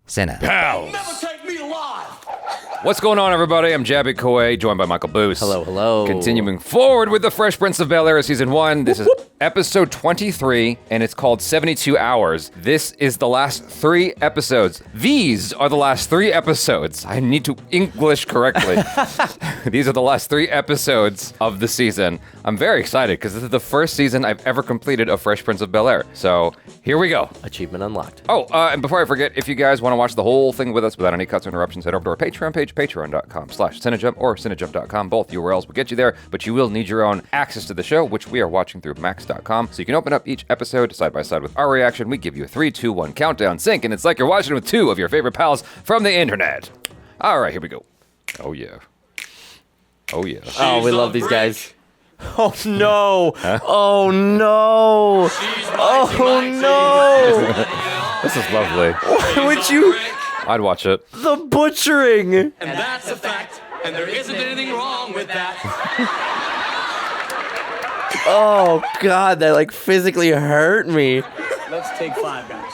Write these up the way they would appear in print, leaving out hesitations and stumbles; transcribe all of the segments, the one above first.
Cinna. Pals. Never take me alive. What's going on, everybody? I'm Jaby Koay, joined by Michael Boos. Hello. Continuing forward with the Fresh Prince of Bel-Air Season 1. This is episode 23, and it's called 72 Hours. This is the last 3 episodes. These are the last 3 episodes. I need to English correctly. These are the last 3 episodes of the season. I'm very excited, because this is the first season I've ever completed of Fresh Prince of Bel-Air. So, here we go. Achievement unlocked. Oh, and before I forget, if you guys want to watch the whole thing with us without any cuts or interruptions, head over to our Patreon page, patreon.com/cinejump or cinejump.com. Both URLs will get you there, but you will need your own access to the show, which we are watching through max.com. So you can open up each episode side by side with our reaction. We give you a 3, 2, 1 countdown sync, and it's like you're watching with 2 of your favorite pals from the internet. All right, here we go. Oh, yeah. Oh, yeah. Oh, we love these guys. Oh, no. Huh? Oh, no. Oh, no. This is lovely. Why would you? I'd watch it. The butchering. And that's a fact, and there isn't anything wrong with that. Oh, God, that like physically hurt me. Let's take 5, guys.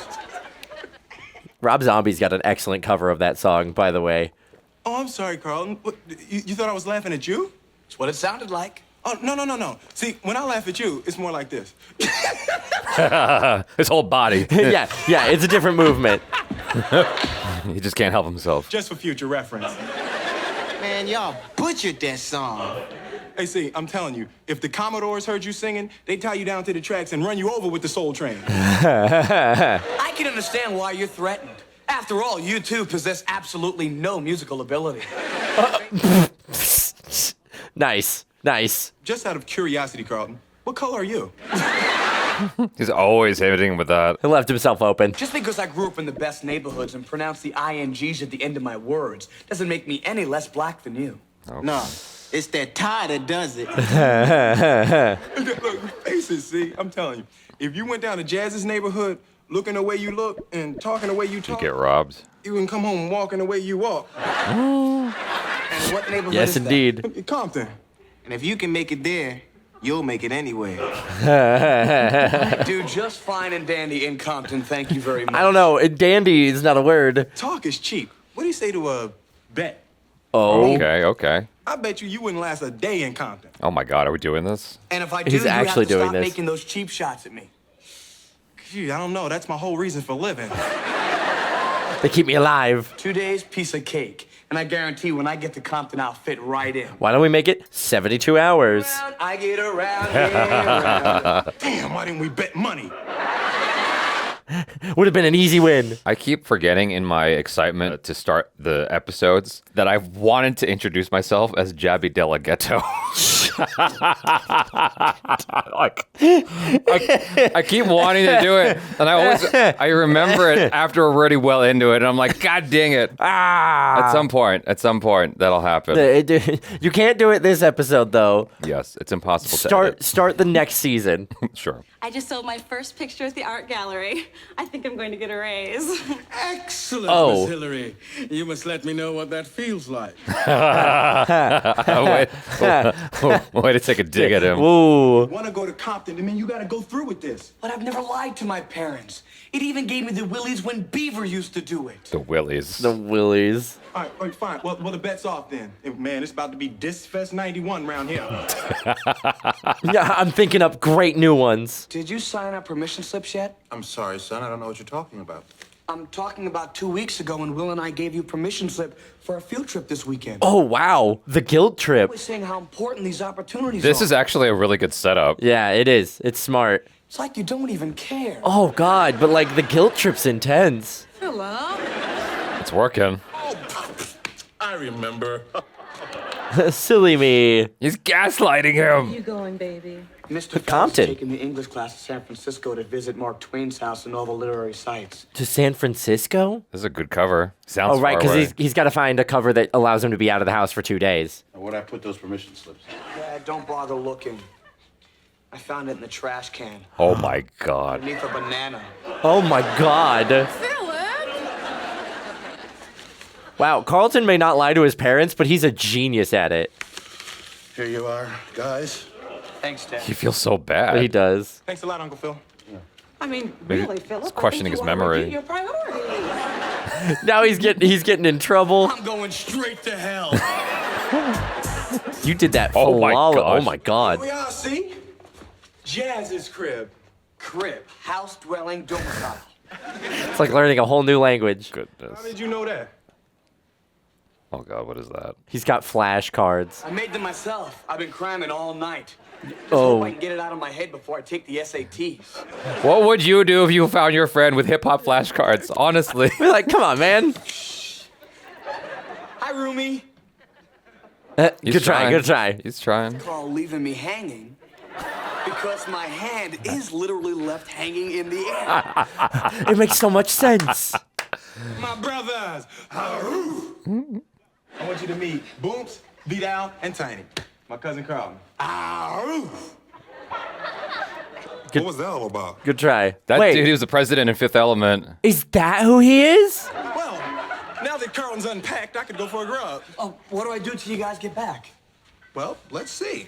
Rob Zombie's got an excellent cover of that song, by the way. Oh, I'm sorry, Carlton. What, you thought I was laughing at you? That's what it sounded like. Oh, no. See, when I laugh at you, it's more like this. His whole body. yeah, it's a different movement. He just can't help himself. Just for future reference. Man, y'all butchered that song. Hey, see, I'm telling you, if the Commodores heard you singing, they'd tie you down to the tracks and run you over with the Soul Train. I can understand why you're threatened. After all, you two possess absolutely no musical ability. Nice. Just out of curiosity, Carlton, what color are you? He's always hitting with that. He left himself open. Just because I grew up in the best neighborhoods and pronounce the INGs at the end of my words doesn't make me any less black than you. Oh. No, it's that tie that does it. Look, face it, see, I'm telling you, if you went down to Jazz's neighborhood, looking the way you look and talking the way you talk, You get robbed. you can come home walking the way you walk. And what neighborhood Yes, is that? indeed. Compton. And if you can make it there, you'll make it anywhere. I do just fine and dandy in Compton, thank you very much. I don't know. Dandy is not a word. Talk is cheap. What do you say to a bet? Oh. Okay. I bet you wouldn't last a day in Compton. Oh my God, are we doing this? And if I do, He's you actually have to doing stop this. making those cheap shots at me. Gee, I don't know. That's my whole reason for living. They keep me alive. 2 days, piece of cake. And I guarantee when I get to Compton, I'll fit right in. Why don't we make it 72 hours? I get around here. Around. Damn, why didn't we bet money? Would have been an easy win. I keep forgetting in my excitement to start the episodes that I wanted to introduce myself as Jaby Della Ghetto. I keep wanting to do it, and I remember it after we're already well into it, and I'm like, God dang it. At some point, that'll happen. You can't do it this episode, though. Yes, it's impossible to edit. Start the next season. Sure. I just sold my first picture at the art gallery. I think I'm going to get a raise. Excellent, Oh. Miss Hillary. You must let me know what that feels like. Way to take a dig at him. Ooh. Want to go to Compton? I mean, you got to go through with this. But I've never lied to my parents. It even gave me the willies when Beaver used to do it. The Willies. The Willies. All right, fine. Well, the bet's off then. Man, it's about to be Disc Fest 91 round here. Yeah, I'm thinking up great new ones. Did you sign our permission slips yet? I'm sorry, son. I don't know what you're talking about. I'm talking about 2 weeks ago when Will and I gave you permission slip for a field trip this weekend. Oh, wow. The guilt trip. I was saying how important these opportunities This are. is actually a really good setup. Yeah, it is. It's smart. It's like you don't even care. Oh, God, but like the guilt trip's intense. Hello? It's working. I remember. Silly me. He's gaslighting him. You going, baby? Mr. Phelps Compton. is taking the English class to San Francisco to visit Mark Twain's house and all the literary sites. To San Francisco? This is a good cover. Sounds Oh, right, far away. because he's got to find a cover that allows him to be out of the house for 2 days. Where'd I put those permission slips? Dad, don't bother looking. I found it in the trash can. Oh my God. Underneath a banana. Oh, my God. Wow, Carlton may not lie to his parents, but he's a genius at it. Here you are, guys. Thanks, Dad. He feels so bad. He does. Thanks a lot, Uncle Phil. I mean, Maybe really, Philip. he's questioning his memory. Your priorities. Now he's getting in trouble. I'm going straight to hell. You did that Oh my flawless. gosh. Oh my god. We all see? Jazz's crib. Crib, house dwelling, domicile. It's like learning a whole new language. Goodness. How did you know that? Oh god, what is that? He's got flashcards. I made them myself. I've been cramming all night. Just Oh. hope I can get it out of my head before I take the SATs. What would you do if you found your friend with hip hop flashcards? Honestly. We're like, come on, man. Hi, roomie. He's Good try. trying. Good try. He's trying. Call leaving me hanging because my hand is literally left hanging in the air. It makes so much sense. My brothers. I want you to meet Booms, Vidal, and Tiny. My cousin Carlton. What was that all about? Good try. That Wait, dude, he was the president in Fifth Element. is that who he is? Well, now that Carlton's unpacked, I could go for a grub. Oh, what do I do till you guys get back? Well, let's see.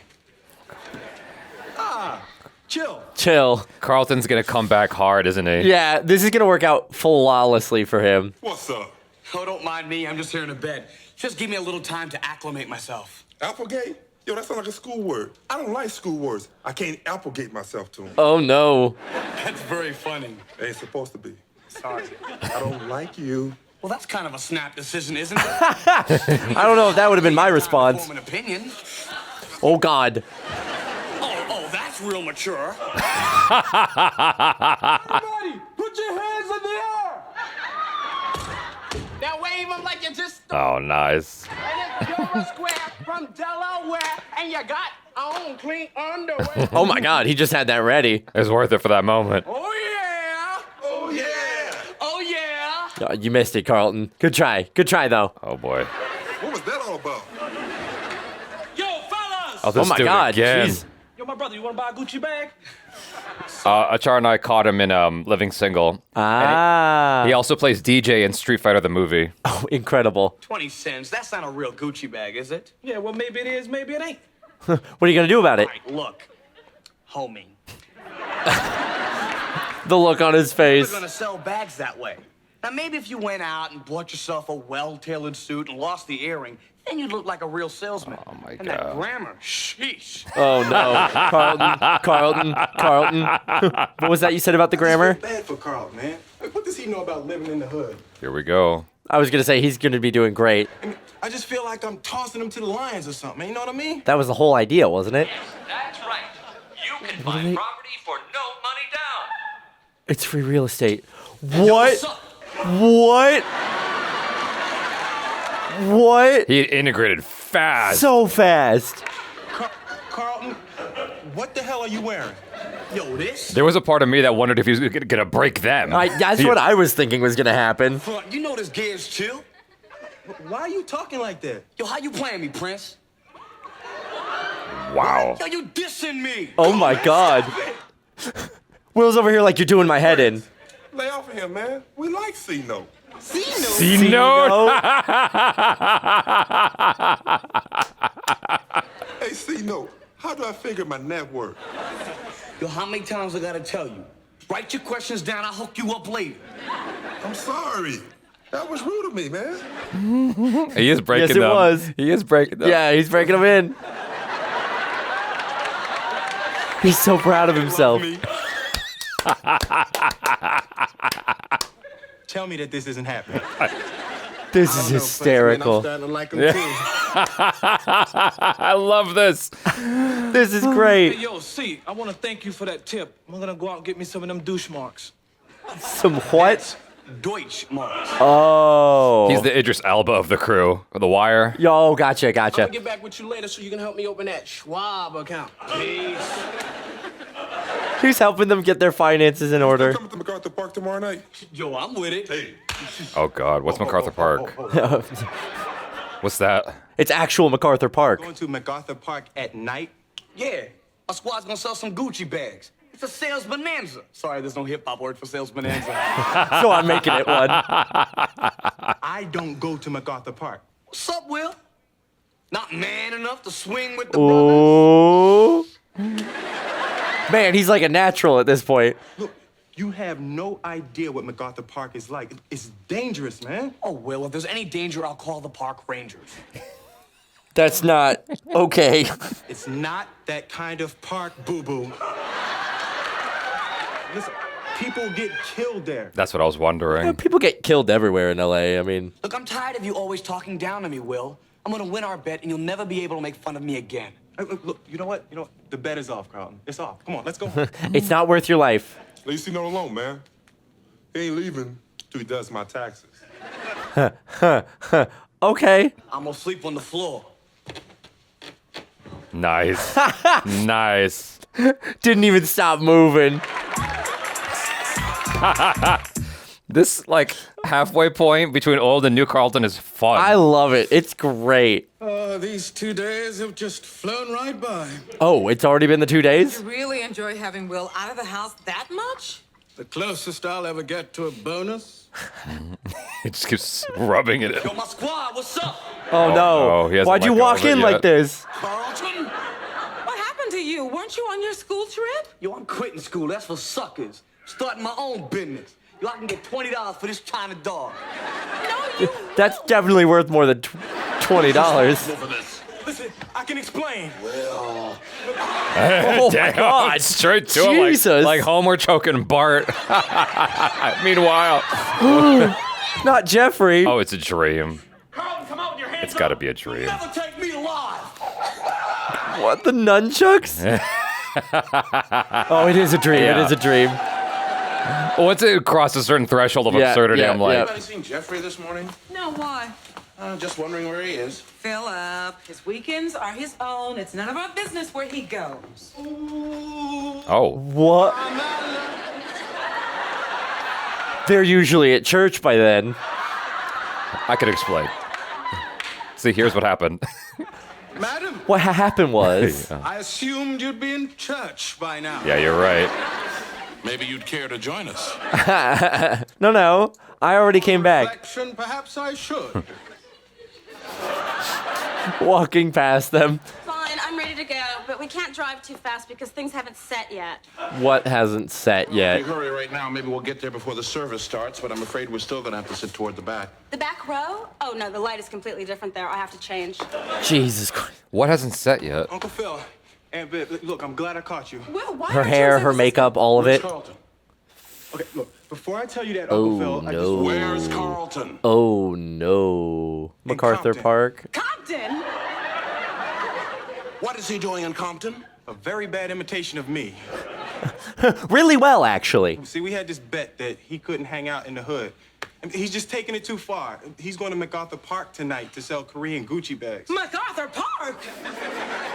Chill. Chill. Carlton's gonna come back hard, isn't he? Yeah, this is gonna work out flawlessly for him. What's up? Oh, don't mind me. I'm just here in a bed. Just give me a little time to acclimate myself. Applegate? Yo, that sounds like a school word. I don't like school words. I can't applegate myself to them. Oh no. That's very funny. Ain't supposed to be. Sorry. I don't like you. Well, that's kind of a snap decision, isn't it? I don't know if that would have been my response. Form an opinion. Oh god. Oh, that's real mature. Everybody, put your hands in the air. Now wave them like you just Oh, nice. and if you're a square from Delaware and you got on clean underwear. Oh my god, he just had that ready. It was worth it for that moment. Oh, yeah. Oh, yeah. Oh, yeah. Oh, you missed it, Carlton. Good try. Good try though. Oh boy. What was that all about? Yo, fellas! Oh, this Oh my dude god. again. Jeez. Yo, my brother, you want to buy a Gucci bag? Achar and I caught him in Living Single. Ah. He also plays DJ in Street Fighter the movie. Oh, incredible. 20 cents. That's not a real Gucci bag, is it? Yeah, well, maybe it is, maybe it ain't. What are you gonna do about it? All right, look. Homie. The look on his We're face. gonna sell bags that way. Now, maybe if you went out and bought yourself a well-tailored suit and lost the earring, then you'd look like a real salesman. Oh, my And that God. grammar, sheesh. Oh no. Carlton. What was that you said about the grammar? Bad for Carlton, man. Like, what does he know about living in the hood? Here we go. I was gonna say he's gonna be doing great. I mean, I just feel like I'm tossing him to the lions or something. You know what I mean? That was the whole idea, wasn't it? That's right. You can buy property for no money down. It's free real estate. What? What? What? He integrated fast. So fast. Carlton, what the hell are you wearing? Yo, this? There was a part of me that wondered if he was gonna break them. That's what I was thinking was gonna happen. You know this gay is chill. Why are you talking like that? Yo, how you playing me, Prince? Wow. Yo, you dissing me. Oh my god. Will's over here like you're doing my head in. Lay off of him, man. We like C-Note. C note. Hey, C-Note, how do I figure my net worth? Yo, how many times I gotta tell you? Write your questions down, I'll hook you up later. I'm sorry. That was rude of me, man. He is breaking Yes, it them. was. He is breaking them. Yeah, he's breaking them in. He's so proud of himself. Tell me that this isn't happening. This is hysterical. I'm starting to like him too. I love this. This is Hey, great. yo, see, I want to thank you for that tip. I'm going to go out and get me some of them douche marks. Some what? Deutsch marks. Oh. He's the Idris Elba of the crew. The Wire. Yo, gotcha. I'm going to Gotcha. get back with you later so you can help me open that Schwab account. Peace. He's helping them get their finances in order. Coming to MacArthur Park tomorrow night? Yo, I'm with it. Hey. Oh God, what's MacArthur Park? What's that? It's actual MacArthur Park. Going to MacArthur Park at night? Yeah, our squad's gonna sell some Gucci bags. It's a sales bonanza. Sorry, there's no hip hop word for sales bonanza. So I'm making it one. I don't go to MacArthur Park. What's up, Will? Not man enough to swing with the brothers? Oh. Man, he's like a natural at this point. Look, You have no idea what MacArthur Park is like. It's dangerous, man. Oh, Will, if there's any danger, I'll call the park rangers. That's not okay. It's not that kind of park, boo-boo. Listen, people get killed there. That's what I was wondering. People get killed everywhere in LA. I mean, Look, I'm tired of you always talking down to me, Will. I'm gonna win our bet, and you'll never be able to make fun of me again. Hey, look, you know what? The bet is off, Carlton. It's off. Come on, let's go home. it's not worth your life. At least he not alone, man. He ain't leaving till he does my taxes. Okay. I'm gonna sleep on the floor. Nice. Nice. Didn't even stop moving. This, like, halfway point between old and new Carlton is fun. I love it. It's great. These 2 days have just flown right by. Oh, it's already been the 2 days? You really enjoy having Will out of the house that much? The closest I'll ever get to a bonus. It just keeps rubbing it in. Yo, my squad, what's up? Oh, no. he hasn't Why'd you let go walk of it in yet. like this? Carlton? What happened to you? Weren't you on your school trip? Yo, I'm quitting school. That's for suckers. Starting my own business. Yo, I can get $20 for this China dog. No, you That's definitely worth more than $20. Listen, I can explain. Oh, my Damn, God. straight to Jesus. him like Homer choking Bart. Meanwhile, Not Jeffrey. oh, it's a dream. Carlton, come out with your hands It's got to be a dream. Never take me alive. What, the nunchucks? Oh, it is a dream. Yeah. It is a dream. Once it crosses a certain threshold of Yeah, absurdity, yeah, I'm like, yeah. Anybody seen Jeffrey this morning? No, why? Just wondering where he is. Philip, his weekends are his own. It's none of our business where he goes. oh, What? They're usually at church by then. I could explain. See, here's what happened. Madam, What happened was... I assumed you'd be in church by now. Yeah, you're right. Maybe you'd care to join us. No. I already came back. Reflection, perhaps I should. Walking past them. Fine, I'm ready to go, but we can't drive too fast because things haven't set yet. What hasn't set If yet? we hurry right now, maybe we'll get there before the service starts, but I'm afraid we're still gonna have to sit toward the back. The back row? Oh, no, the light is completely different there. I have to change. Jesus Christ. What hasn't set yet? Uncle Phil, Aunt Viv, look, I'm glad I caught you. Will, why Her aren't you hair, his her makeup, all of it. Carlton. Okay, look, before I tell you that, Oh, Uncle Phil, I just... no. Where's Carlton? Oh, no. MacArthur Compton. Park. Compton? What is he doing in Compton? A very bad imitation of me. Really well, actually. See, we had this bet that he couldn't hang out in the hood. And he's just taking it too far. He's going to MacArthur Park tonight to sell Korean Gucci bags. MacArthur Park?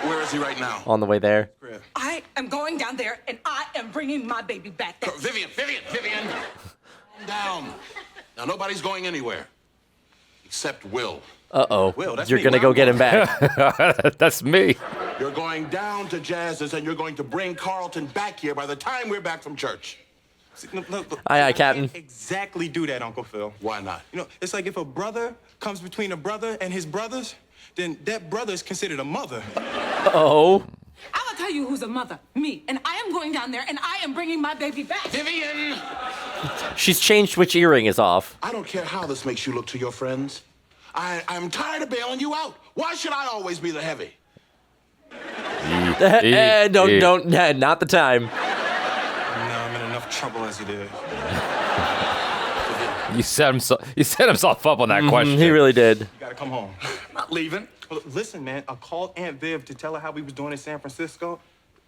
Where is he right now? On the way there. I am going down there and I am bringing my baby back. That's Vivian! Calm down. Now, nobody's going anywhere. Except Will. Uh-oh. Will, that's You're me. gonna Where go I'm get him going. back. That's me. You're going down to Jazz's and you're going to bring Carlton back here by the time we're back from church. See, look, Aye, aye, I Captain. can't exactly do that, Uncle Phil. Why not? You know, it's like if a brother comes between a brother and his brothers, then that brother is considered a mother. Oh. I will tell you who's a mother. Me. And I am going down there and I am bringing my baby back. Vivian! She's changed which earring is off. I don't care how this makes you look to your friends. I'm tired of bailing you out. Why should I always be the heavy? Not the time. No, I'm in enough trouble as it is. You set himself up on that question. He really did. You gotta come home. Not leaving. Well, listen, man, I called Aunt Viv to tell her how we was doing in San Francisco.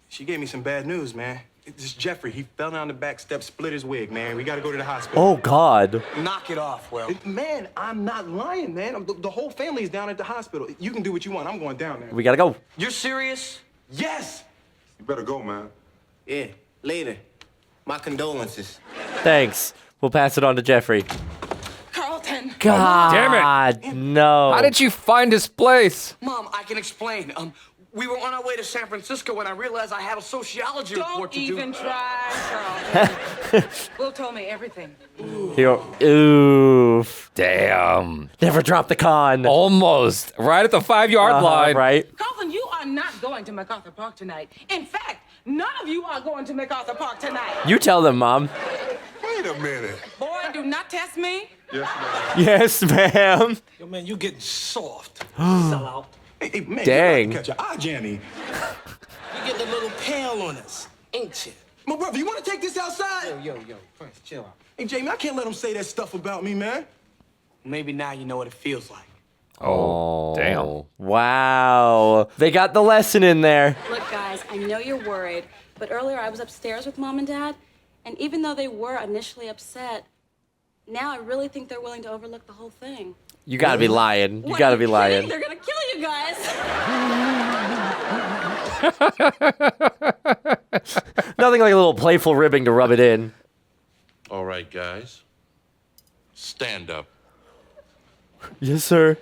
She gave me some bad news, man. This Jeffrey, he fell down the back step, split his wig, man. We gotta go to the hospital. Oh, God. Knock it off, Will. Man, I'm not lying, man. The whole family's down at the hospital. You can do what you want. I'm going down there. We gotta go. You're serious? Yes! You better go, man. Yeah, later. My condolences. Thanks. We'll pass it on to Jeffrey. Carlton. God. Damn it. No. How did you find his place? Mom, I can explain. We were on our way to San Francisco when I realized I had a sociology report Don't to do. even try, Carlton. Will told me everything. Oof. Damn. Never drop the con. Almost. Right at the 5-yard line. Right? Carlton, you are not going to MacArthur Park tonight. In fact, None of you are going to MacArthur Park tonight. You tell them, Mom. Wait a minute. Boy, do not test me. Yes, ma'am. Yes, ma'am. Yo, man, you getting soft. Sell out. Hey, man, Dang. you got to catch your eye, Jammy. You getting a little pale on us, ain't you? My brother, you want to take this outside? Yo, Prince, chill out. Hey, Jamie, I can't let him say that stuff about me, man. Maybe now you know what it feels like. Oh, damn. Wow. They got the lesson in there. Look, guys, I know you're worried, but earlier I was upstairs with Mom and Dad, and even though they were initially upset, now I really think they're willing to overlook the whole thing. You gotta be lying. You What, gotta are be lying. kidding? They're gonna kill you guys. Nothing like a little playful ribbing to rub it in. All right, guys. Stand up. Yes, sir.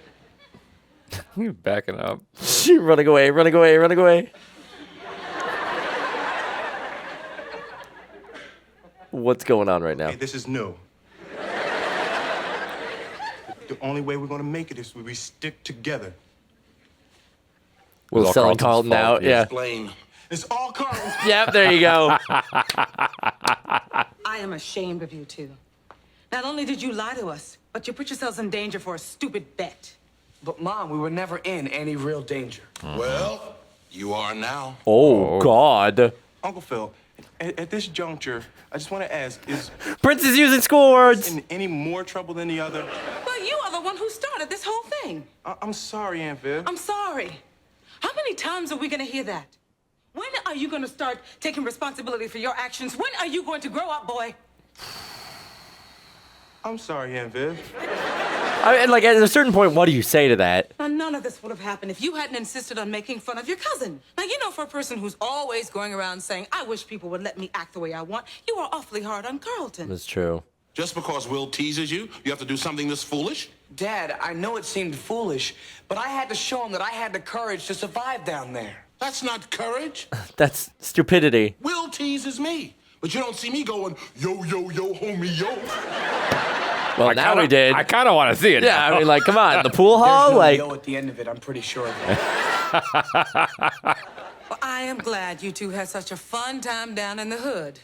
You're backing up. Running away, running away, running away. What's going on right now? Hey, this is new. The only way we're going to make it is when we stick together. We're all selling Carlton's Carlton fault, out, yeah. Explain. It's all Carlton's. Yep, there you go. I am ashamed of you two. Not only did you lie to us, but you put yourselves in danger for a stupid bet. But, Mom, we were never in any real danger. Well, you are now. Oh, God. Uncle Phil, at this juncture, I just want to ask, is Prince is using school words. in any more trouble than the other? Well, you are the one who started this whole thing. I'm sorry, Aunt Viv. I'm sorry. How many times are we going to hear that? When are you going to start taking responsibility for your actions? When are you going to grow up, boy? I'm sorry, Aunt Viv. And like, at a certain point, what do you say to that? Now, none of this would have happened if you hadn't insisted on making fun of your cousin. Now, you know, for a person who's always going around saying, I wish people would let me act the way I want, you are awfully hard on Carlton. That's true. Just because Will teases you, you have to do something this foolish? Dad, I know it seemed foolish, but I had to show him that I had the courage to survive down there. That's not courage. That's stupidity. Will teases me. But you don't see me going, yo, yo, yo, homie, yo. Well, now we did. I kind of want to see it. Yeah, now. I mean, like, come on, the pool hall, There's no like. yo at the end of it, I'm pretty sure of that. Well, I am glad you two had such a fun time down in the hood.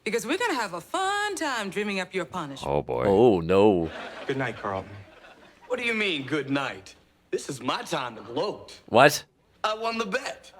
Because we're going to have a fun time dreaming up your punishment. Oh, boy. Oh, no. Good night, Carlton. What do you mean, good night? This is my time to gloat. What? I won the bet.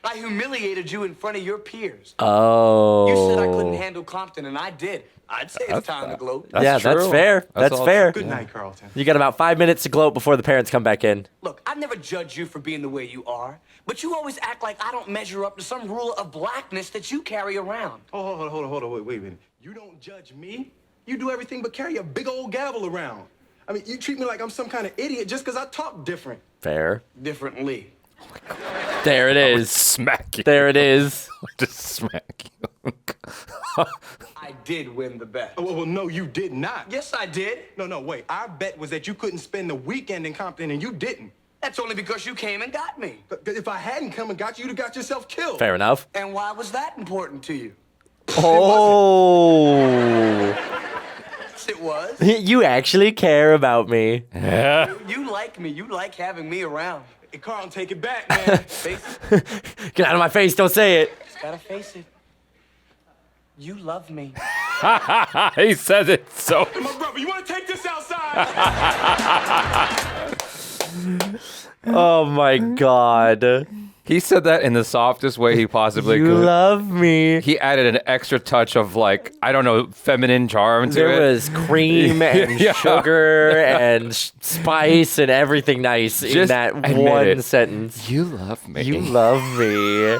I humiliated you in front of your peers. Oh. You said I couldn't handle Compton, and I did. I'd say it's time to gloat. Yeah, that's true. fair. That's all fair. Good night, Carlton. You got about 5 minutes to gloat before the parents come back in. Look, I never judge you for being the way you are, but you always act like I don't measure up to some rule of blackness that you carry around. Hold on, wait a minute. You don't judge me? You do everything but carry a big old gavel around. I mean, you treat me like I'm some kind of idiot just because I talk different. Fair. Differently. There it is. Smack you. There it is. Just smack you. I did win the bet. Well, no, you did not. Yes, I did. No, wait. Our bet was that you couldn't spend the weekend in Compton, and you didn't. That's only because you came and got me. But if I hadn't come and got you, you'd have got yourself killed. Fair enough. And why was that important to you? Oh. Yes, it was. You actually care about me. You like me. You like having me around. Hey, Carlton, take it back, man. Face it. Get out of my face, don't say it. Just gotta face it. You love me. He says it so. My brother, you want to take this outside? Oh my God. He said that in the softest way he possibly You could. love me. He added an extra touch of, like, I don't know, feminine charm to There it. was cream and Yeah. sugar and spice and everything nice in Just that admit one it. sentence. You love me. You love me.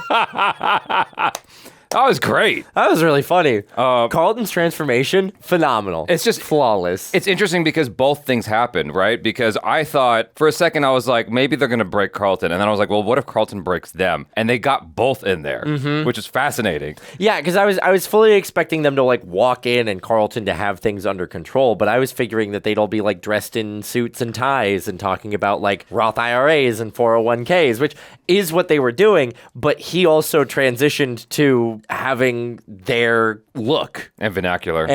That was great. That was really funny. Carlton's transformation, phenomenal. It's just flawless. It's interesting because both things happened, right? Because I thought for a second I was like, maybe they're going to break Carlton. And then I was like, well, what if Carlton breaks them? And they got both in there, which is fascinating. Yeah, because I was fully expecting them to like walk in and Carlton to have things under control, but I was figuring that they'd all be like dressed in suits and ties and talking about like Roth IRAs and 401ks, which is what they were doing, but he also transitioned to having their look And vernacular.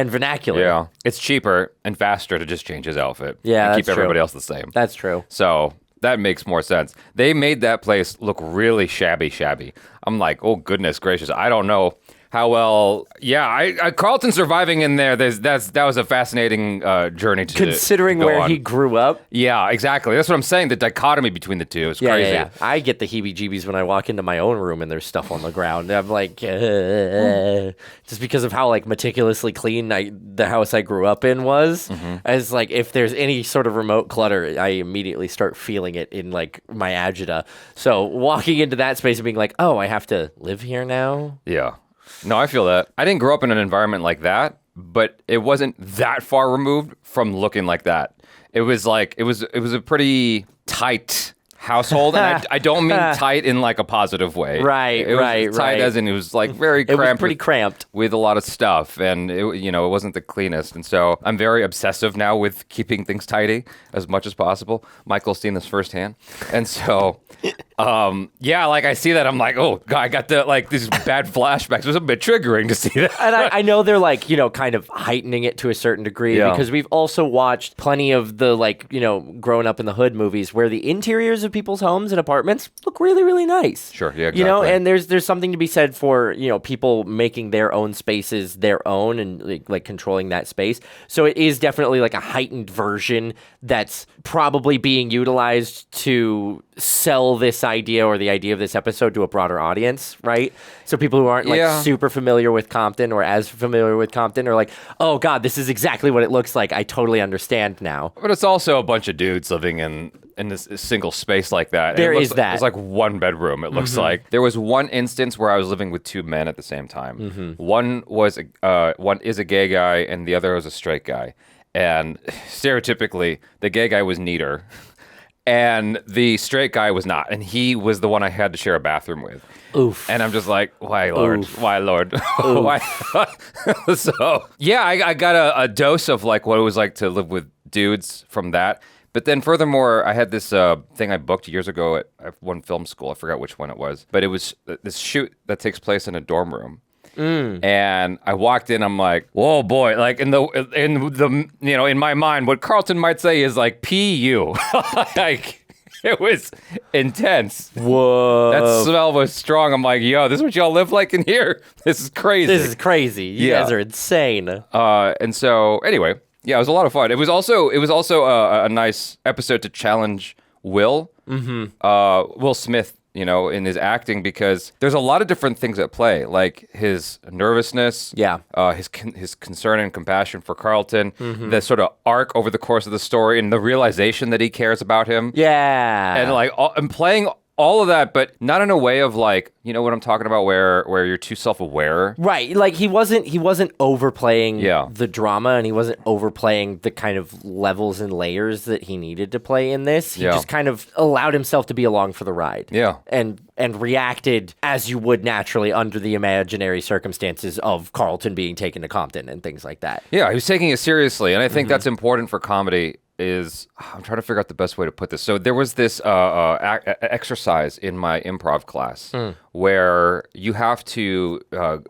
Yeah. It's cheaper and faster to just change his outfit. Yeah, And keep that's true. everybody else the same. That's true. So That makes more sense. They made that place look really shabby. I'm like, oh goodness gracious, I don't know how well. Yeah, I Carlton surviving in there. That was a fascinating journey to considering go where on. he grew up. Yeah, exactly. That's what I'm saying. The dichotomy between the two is crazy. Yeah. I get the heebie-jeebies when I walk into my own room and there's stuff on the ground. I'm like, just because of how like meticulously clean the house I grew up in was. As like, if there's any sort of remote clutter, I immediately start feeling it in like my agita. So walking into that space and being like, oh, I have to live here now. Yeah. No, I feel that. I didn't grow up in an environment like that, but it wasn't that far removed from looking like that. It was like, it was a pretty tight household, and I don't mean tight in like a positive way. Right, it was tight as in it was like very cramped. It was pretty cramped with a lot of stuff, and it wasn't the cleanest. And so I'm very obsessive now with keeping things tidy as much as possible. Michael's seen this firsthand, and so like I see that, I'm like, oh god, I got these bad flashbacks. It was a bit triggering to see that. And I know they're like, kind of heightening it to a certain degree because we've also watched plenty of the growing up in the hood movies where the interiors of people's homes and apartments look really, really nice. Sure, yeah, exactly. And there's something to be said for, people making their own spaces their own and like controlling that space. So it is definitely like a heightened version that's probably being utilized to sell this idea or the idea of this episode to a broader audience, right? So people who aren't super familiar with Compton or as familiar with Compton are like, oh god, this is exactly what it looks like. I totally understand now. But it's also a bunch of dudes living in this single space like that. There is that. It's like one bedroom, it looks like. There was one instance where I was living with two men at the same time. One is a gay guy and the other was a straight guy. And stereotypically, the gay guy was neater. And the straight guy was not. And he was the one I had to share a bathroom with. Oof. And I'm just like, why, Lord? Oof. Why, Lord? Why? So, yeah, I got a dose of like what it was like to live with dudes from that. But then furthermore, I had this thing I booked years ago at one film school. I forgot which one it was. But it was this shoot that takes place in a dorm room. And I walked in, I'm like, whoa, boy, like in my mind, what Carlton might say is like PU. Like, it was intense. Whoa. That smell was strong. I'm like, yo, this is what y'all live like in here? This is crazy. This is crazy. You guys are insane. And so, anyway, yeah, it was a lot of fun. It was also a nice episode to challenge Will. Will Smith, in his acting, because there's a lot of different things at play, like his nervousness, his concern and compassion for Carlton, the sort of arc over the course of the story, and the realization that he cares about him. Yeah. And and playing all of that, but not in a way of like, you know what I'm talking about, where you're too self-aware. Right. Like he wasn't overplaying Yeah. the drama, and he wasn't overplaying the kind of levels and layers that he needed to play in this. He just kind of allowed himself to be along for the ride. Yeah. And reacted as you would naturally under the imaginary circumstances of Carlton being taken to Compton and things like that. Yeah, he was taking it seriously, and I think that's important for comedy. I'm trying to figure out the best way to put this. So there was this exercise in my improv class where you have to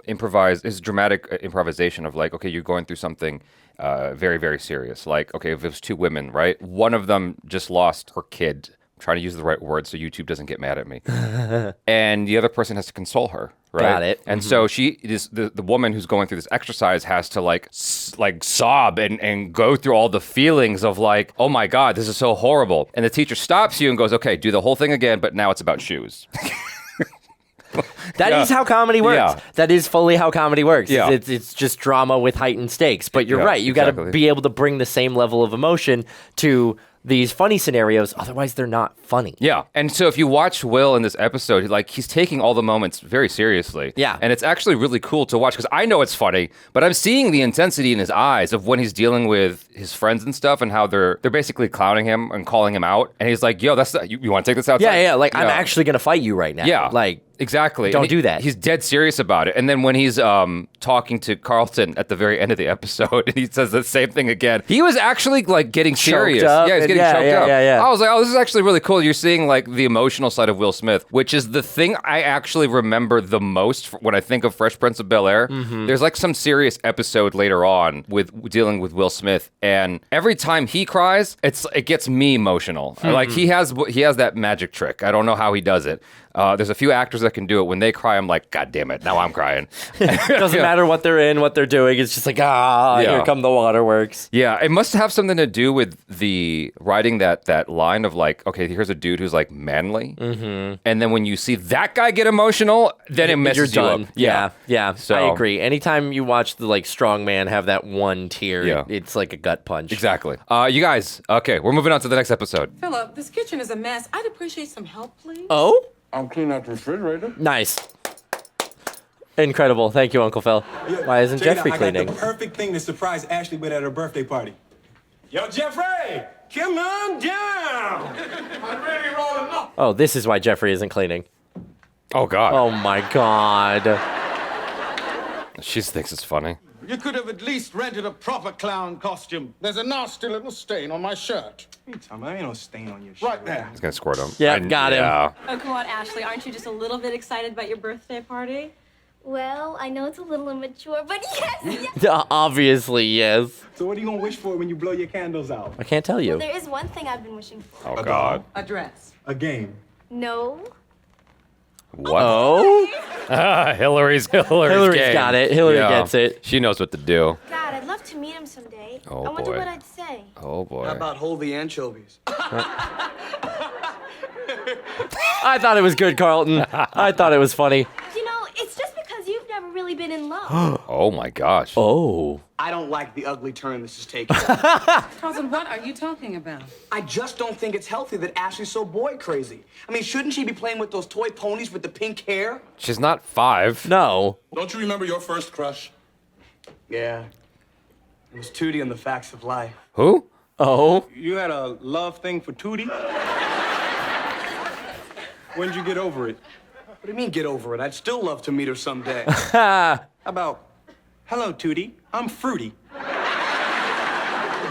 improvise. It's dramatic improvisation of like, okay, you're going through something very, very serious. Like, okay, if it was two women, right? One of them just lost her kid. I'm trying to use the right word so YouTube doesn't get mad at me. And the other person has to console her. Right? Got it. And so she is the woman who's going through this exercise has to like sob and go through all the feelings of like, oh my God, this is so horrible. And the teacher stops you and goes, okay, do the whole thing again, but now it's about shoes. That is how comedy works. Yeah. That is fully how comedy works. Yeah. It's just drama with heightened stakes. But you're right. You got to be able to bring the same level of emotion to these funny scenarios, otherwise they're not funny. Yeah. And so if you watch Will in this episode, he's taking all the moments very seriously. Yeah. And it's actually really cool to watch because I know it's funny, but I'm seeing the intensity in his eyes of when he's dealing with his friends and stuff and how they're basically clowning him and calling him out. And he's like, yo, you want to take this outside? Yeah. I'm actually going to fight you right now. Yeah. Like, Exactly. Don't do that. He's dead serious about it. And then when he's talking to Carlton at the very end of the episode, and he says the same thing again. He was actually like getting serious. Choked up. Yeah, he's getting choked up. Yeah. I was like, oh, this is actually really cool. You're seeing like the emotional side of Will Smith, which is the thing I actually remember the most when I think of Fresh Prince of Bel-Air. There's like some serious episode later on with dealing with Will Smith, and every time he cries, it gets me emotional. Like he has that magic trick. I don't know how he does it. There's a few actors that can do it. When they cry, I'm like, God damn it, now I'm crying. It doesn't matter what they're in, what they're doing. It's just like, here come the waterworks. Yeah, it must have something to do with the writing that line of like, okay, here's a dude who's like manly. And then when you see that guy get emotional, then it messes you up. Yeah. So, I agree. Anytime you watch the like strong man have that one tear, it's like a gut punch. Exactly. You guys, okay, we're moving on to the next episode. Philip, this kitchen is a mess. I'd appreciate some help, please. Oh? I'm cleaning out the refrigerator. Nice. Incredible. Thank you, Uncle Phil. Why isn't Jeffrey cleaning? I got the perfect thing to surprise Ashley with at her birthday party. Yo, Jeffrey, come on down. I'm ready to roll them up. Oh, this is why Jeffrey isn't cleaning. Oh, God. Oh, my God. She thinks it's funny. You could have at least rented a proper clown costume. There's a nasty little stain on my shirt. What are you talking about? There ain't no stain on your shirt. Right there. He's going to squirt him. Yeah, got him. Yeah. Oh, come on, Ashley. Aren't you just a little bit excited about your birthday party? Well, I know it's a little immature, but yes. Obviously, yes. So what are you going to wish for when you blow your candles out? I can't tell you. Well, there is one thing I've been wishing for. Oh, God. A dress. A game. No. What? Oh? Hillary's game. got it. Hillary gets it. She knows what to do. God, I'd love to meet him someday. Oh, I wonder boy. what I'd say. Oh, boy. How about hold the anchovies? I thought it was good, Carlton. I thought it was funny. You know, it's just because you've never really been in love. Oh, my gosh. Oh. I don't like the ugly turn this is taking. Carlton, what are you talking about? I just don't think it's healthy that Ashley's so boy crazy. I mean, shouldn't she be playing with those toy ponies with the pink hair? She's not 5. No. Don't you remember your first crush? Yeah. It was Tootie on the Facts of Life. Who? Oh. You had a love thing for Tootie? When'd you get over it? What do you mean, get over it? I'd still love to meet her someday. How about, hello, Tootie, I'm Fruity.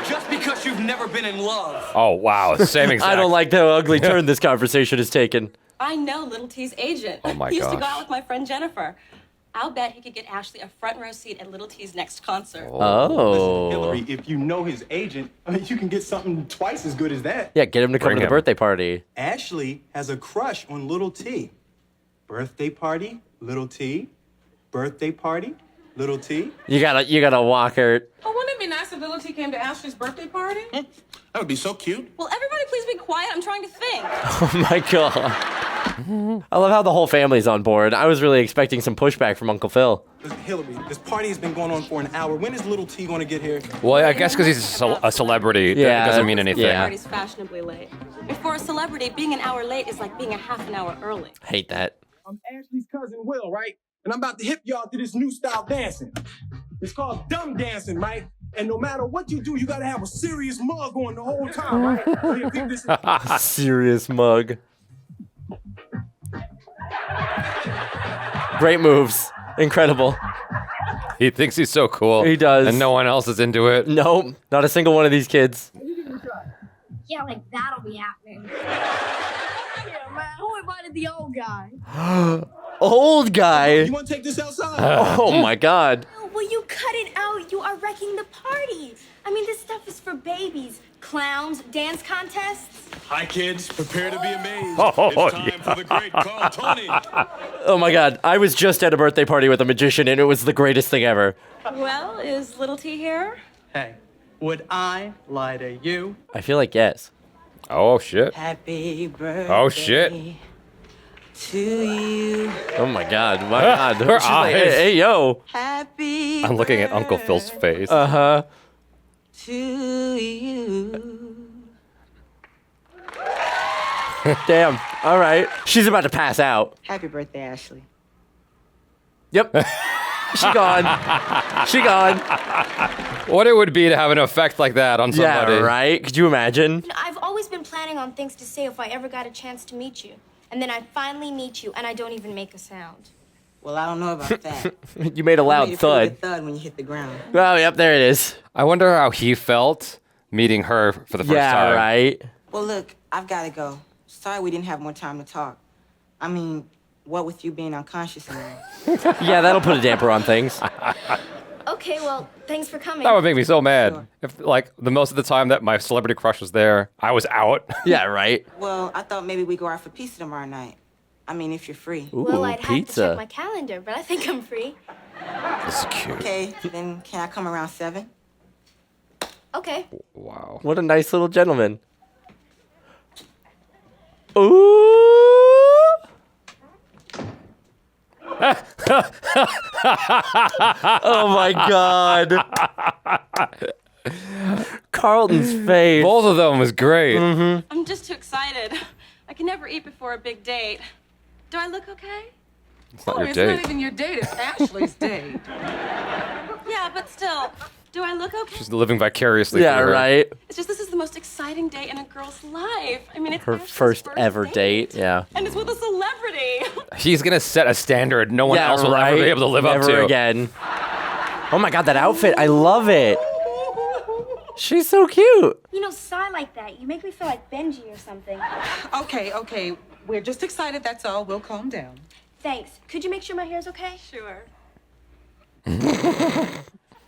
Just because you've never been in love. Oh, wow. Same exact. I don't like the ugly turn this conversation has taken. I know Little T's agent. Oh, my He used to go gosh. out with my friend Jennifer. I'll bet he could get Ashley a front row seat at Little T's next concert. Oh. Listen, Hillary, if you know his agent, I mean, you can get something twice as good as that. Yeah, get him to come Bring to the him. birthday party. Ashley has a crush on Little T. Birthday party, Little T. Birthday party, Little T. You gotta walk her. Oh, wouldn't it be nice if Little T came to Ashley's birthday party? That would be so cute. Will everybody please be quiet? I'm trying to think. Oh my God. I love how the whole family's on board. I was really expecting some pushback from Uncle Phil. Listen, Hillary, this party has been going on for an hour. When is Little T going to get here? Well, I guess because he's a celebrity, Yeah. that doesn't mean anything. Yeah. Party's fashionably late. And for a celebrity, being an hour late is like being a half an hour early. Hate that. I'm Ashley's cousin Will, right? And I'm about to hip y'all to this new style dancing. It's called dumb dancing, right? And no matter what you do, you gotta have a serious mug on the whole time, right? So you think this is- Serious mug. Great moves. Incredible. He thinks he's so cool. He does. And no one else is into it. Nope. Not a single one of these kids. Yeah, like that'll be happening. Yeah, man, who invited the old guy? Old guy. You want to take this outside? Oh my God. Will you cut it out? You are wrecking the party. I mean, this stuff is for babies. Clowns, dance contests. Hi, kids. Prepare to be amazed. Oh, It's time for the great Carl Tony. Oh my God. I was just at a birthday party with a magician and it was the greatest thing ever. Well, is Little T here? Hey, would I lie to you? I feel like yes. Oh, shit. Happy birthday. Oh, shit. To you. Oh my God. My God. Her She's like, hey, eyes. hey, yo. Happy I'm looking at Uncle Phil's face. Uh-huh. to you. Damn. All right. She's about to pass out. Happy birthday, Ashley. Yep. She gone. She gone. What it would be to have an effect like that on somebody. Yeah, right? Could you imagine? I've always been planning on things to say if I ever got a chance to meet you. and then I finally meet you, and I don't even make a sound. Well, I don't know about that. You made a loud You made it feel like a thud. thud when you hit the ground. Oh, yep, there it is. I wonder how he felt meeting her for the first Yeah, time. right. Well, look, I've got to go. Sorry we didn't have more time to talk. I mean, what with you being unconscious and all. Yeah, that'll put a damper on things. Okay, well, thanks for coming. That would make me so mad. If, like, the most of the time that my celebrity crush was there, I was out. Yeah, right. Well, I thought maybe we go out for pizza tomorrow night. I mean, if you're free. Ooh, Well, I'd have to pizza. check my calendar, but I think I'm free. This is cute. Okay, then can I come around 7? Okay. Wow. What a nice little gentleman. Ooh. Oh my God. Carlton's face. Both of them was great. I'm just too excited. I can never eat before a big date. Do I look okay? It's not Oh, your it's date. not even your date, it's Ashley's date. Yeah, but still, do I look okay? She's living vicariously Yeah, through her. right. It's just this is the most exciting day in a girl's life. I mean, it's Her Ashley's first ever date. Yeah. and it's with a celebrity. He's gonna set a standard no one Yeah, else will right. ever be able to live Never up to. again. Oh my God, that outfit. I love it. She's so cute. You know, sigh like that. You make me feel like Benji or something. Okay. We're just excited, that's all. We'll calm down. Thanks. Could you make sure my hair's okay? Sure.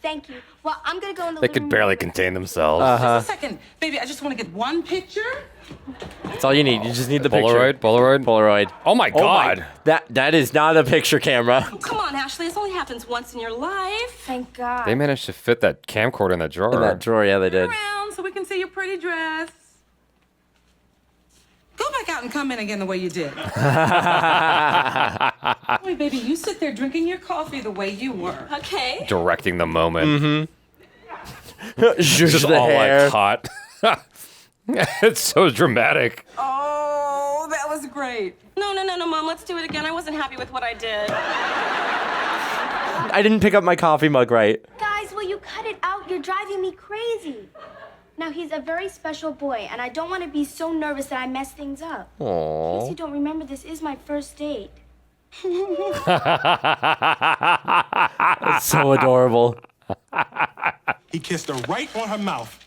Thank you. Well, I'm gonna go in the They living could room barely with- contain themselves. Uh-huh. Just a second. Baby, I just want to get one picture. That's all you need. You just need the Polaroid, picture. Polaroid. Polaroid. Oh my God. That is not a picture camera. Oh, come on, Ashley. This only happens once in your life. Thank God. They managed to fit that camcorder in that drawer. In that drawer, yeah, they did. Around so we can see your pretty dress. Go back out and come in again the way you did. Wait, baby, you sit there drinking your coffee the way you were. Okay. Directing the moment. Just Just the all hair. like hot. It's so dramatic. Oh, that was great. No, Mom. Let's do it again. I wasn't happy with what I did. I didn't pick up my coffee mug right. Guys, will you cut it out? You're driving me crazy. Now, he's a very special boy, and I don't want to be so nervous that I mess things up. In case Aww. you don't remember, this is my first date. That's so adorable. He kissed her right on her mouth.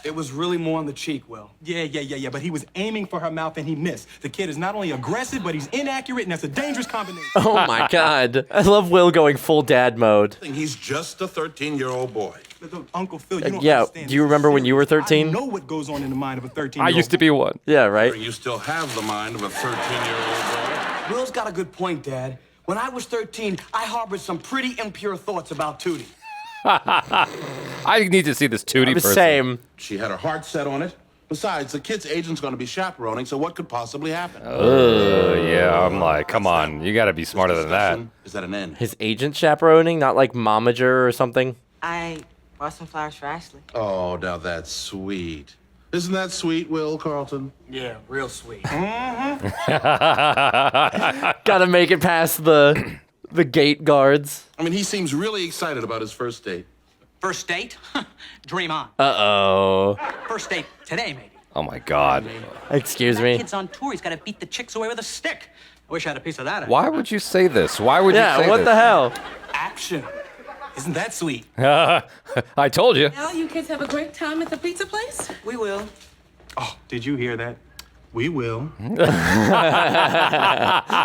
It was really more on the cheek, Will. Yeah, but he was aiming for her mouth and he missed. The kid is not only aggressive, but he's inaccurate, and that's a dangerous combination. Oh my God. I love Will going full dad mode. He's just a 13-year-old boy. Look, Uncle Phil, you don't Yeah, understand. do you remember when you were 13? I know what goes on in the mind of a 13-year-old. I used to be one. Yeah, right? You still have the mind of a 13-year-old boy. Will's got a good point, Dad. When I was 13, I harbored some pretty impure thoughts about Tootie. I need to see this Tootie person. Same. She had her heart set on it. Besides, the kid's agent's going to be chaperoning, so what could possibly happen? Yeah, I'm like, come on. You got to be smarter than that. Is at an end. His agent chaperoning, not like momager or something. I bought some flowers for Ashley. Oh, now that's sweet. Isn't that sweet, Will Carlton? Yeah, real sweet. Gotta make it past the gate guards. I mean, he seems really excited about his first date. First date? Dream on. Uh-oh. First date today, maybe. Oh my God. Excuse me. Kid's on tour. He's got to beat the chicks away with a stick. I wish I had a piece of that. Why would you say this? Why would you say Yeah, what this? the hell? Action. Isn't that sweet? I told you. Well, you kids have a great time at the pizza place? We will. Oh, did you hear that? We will.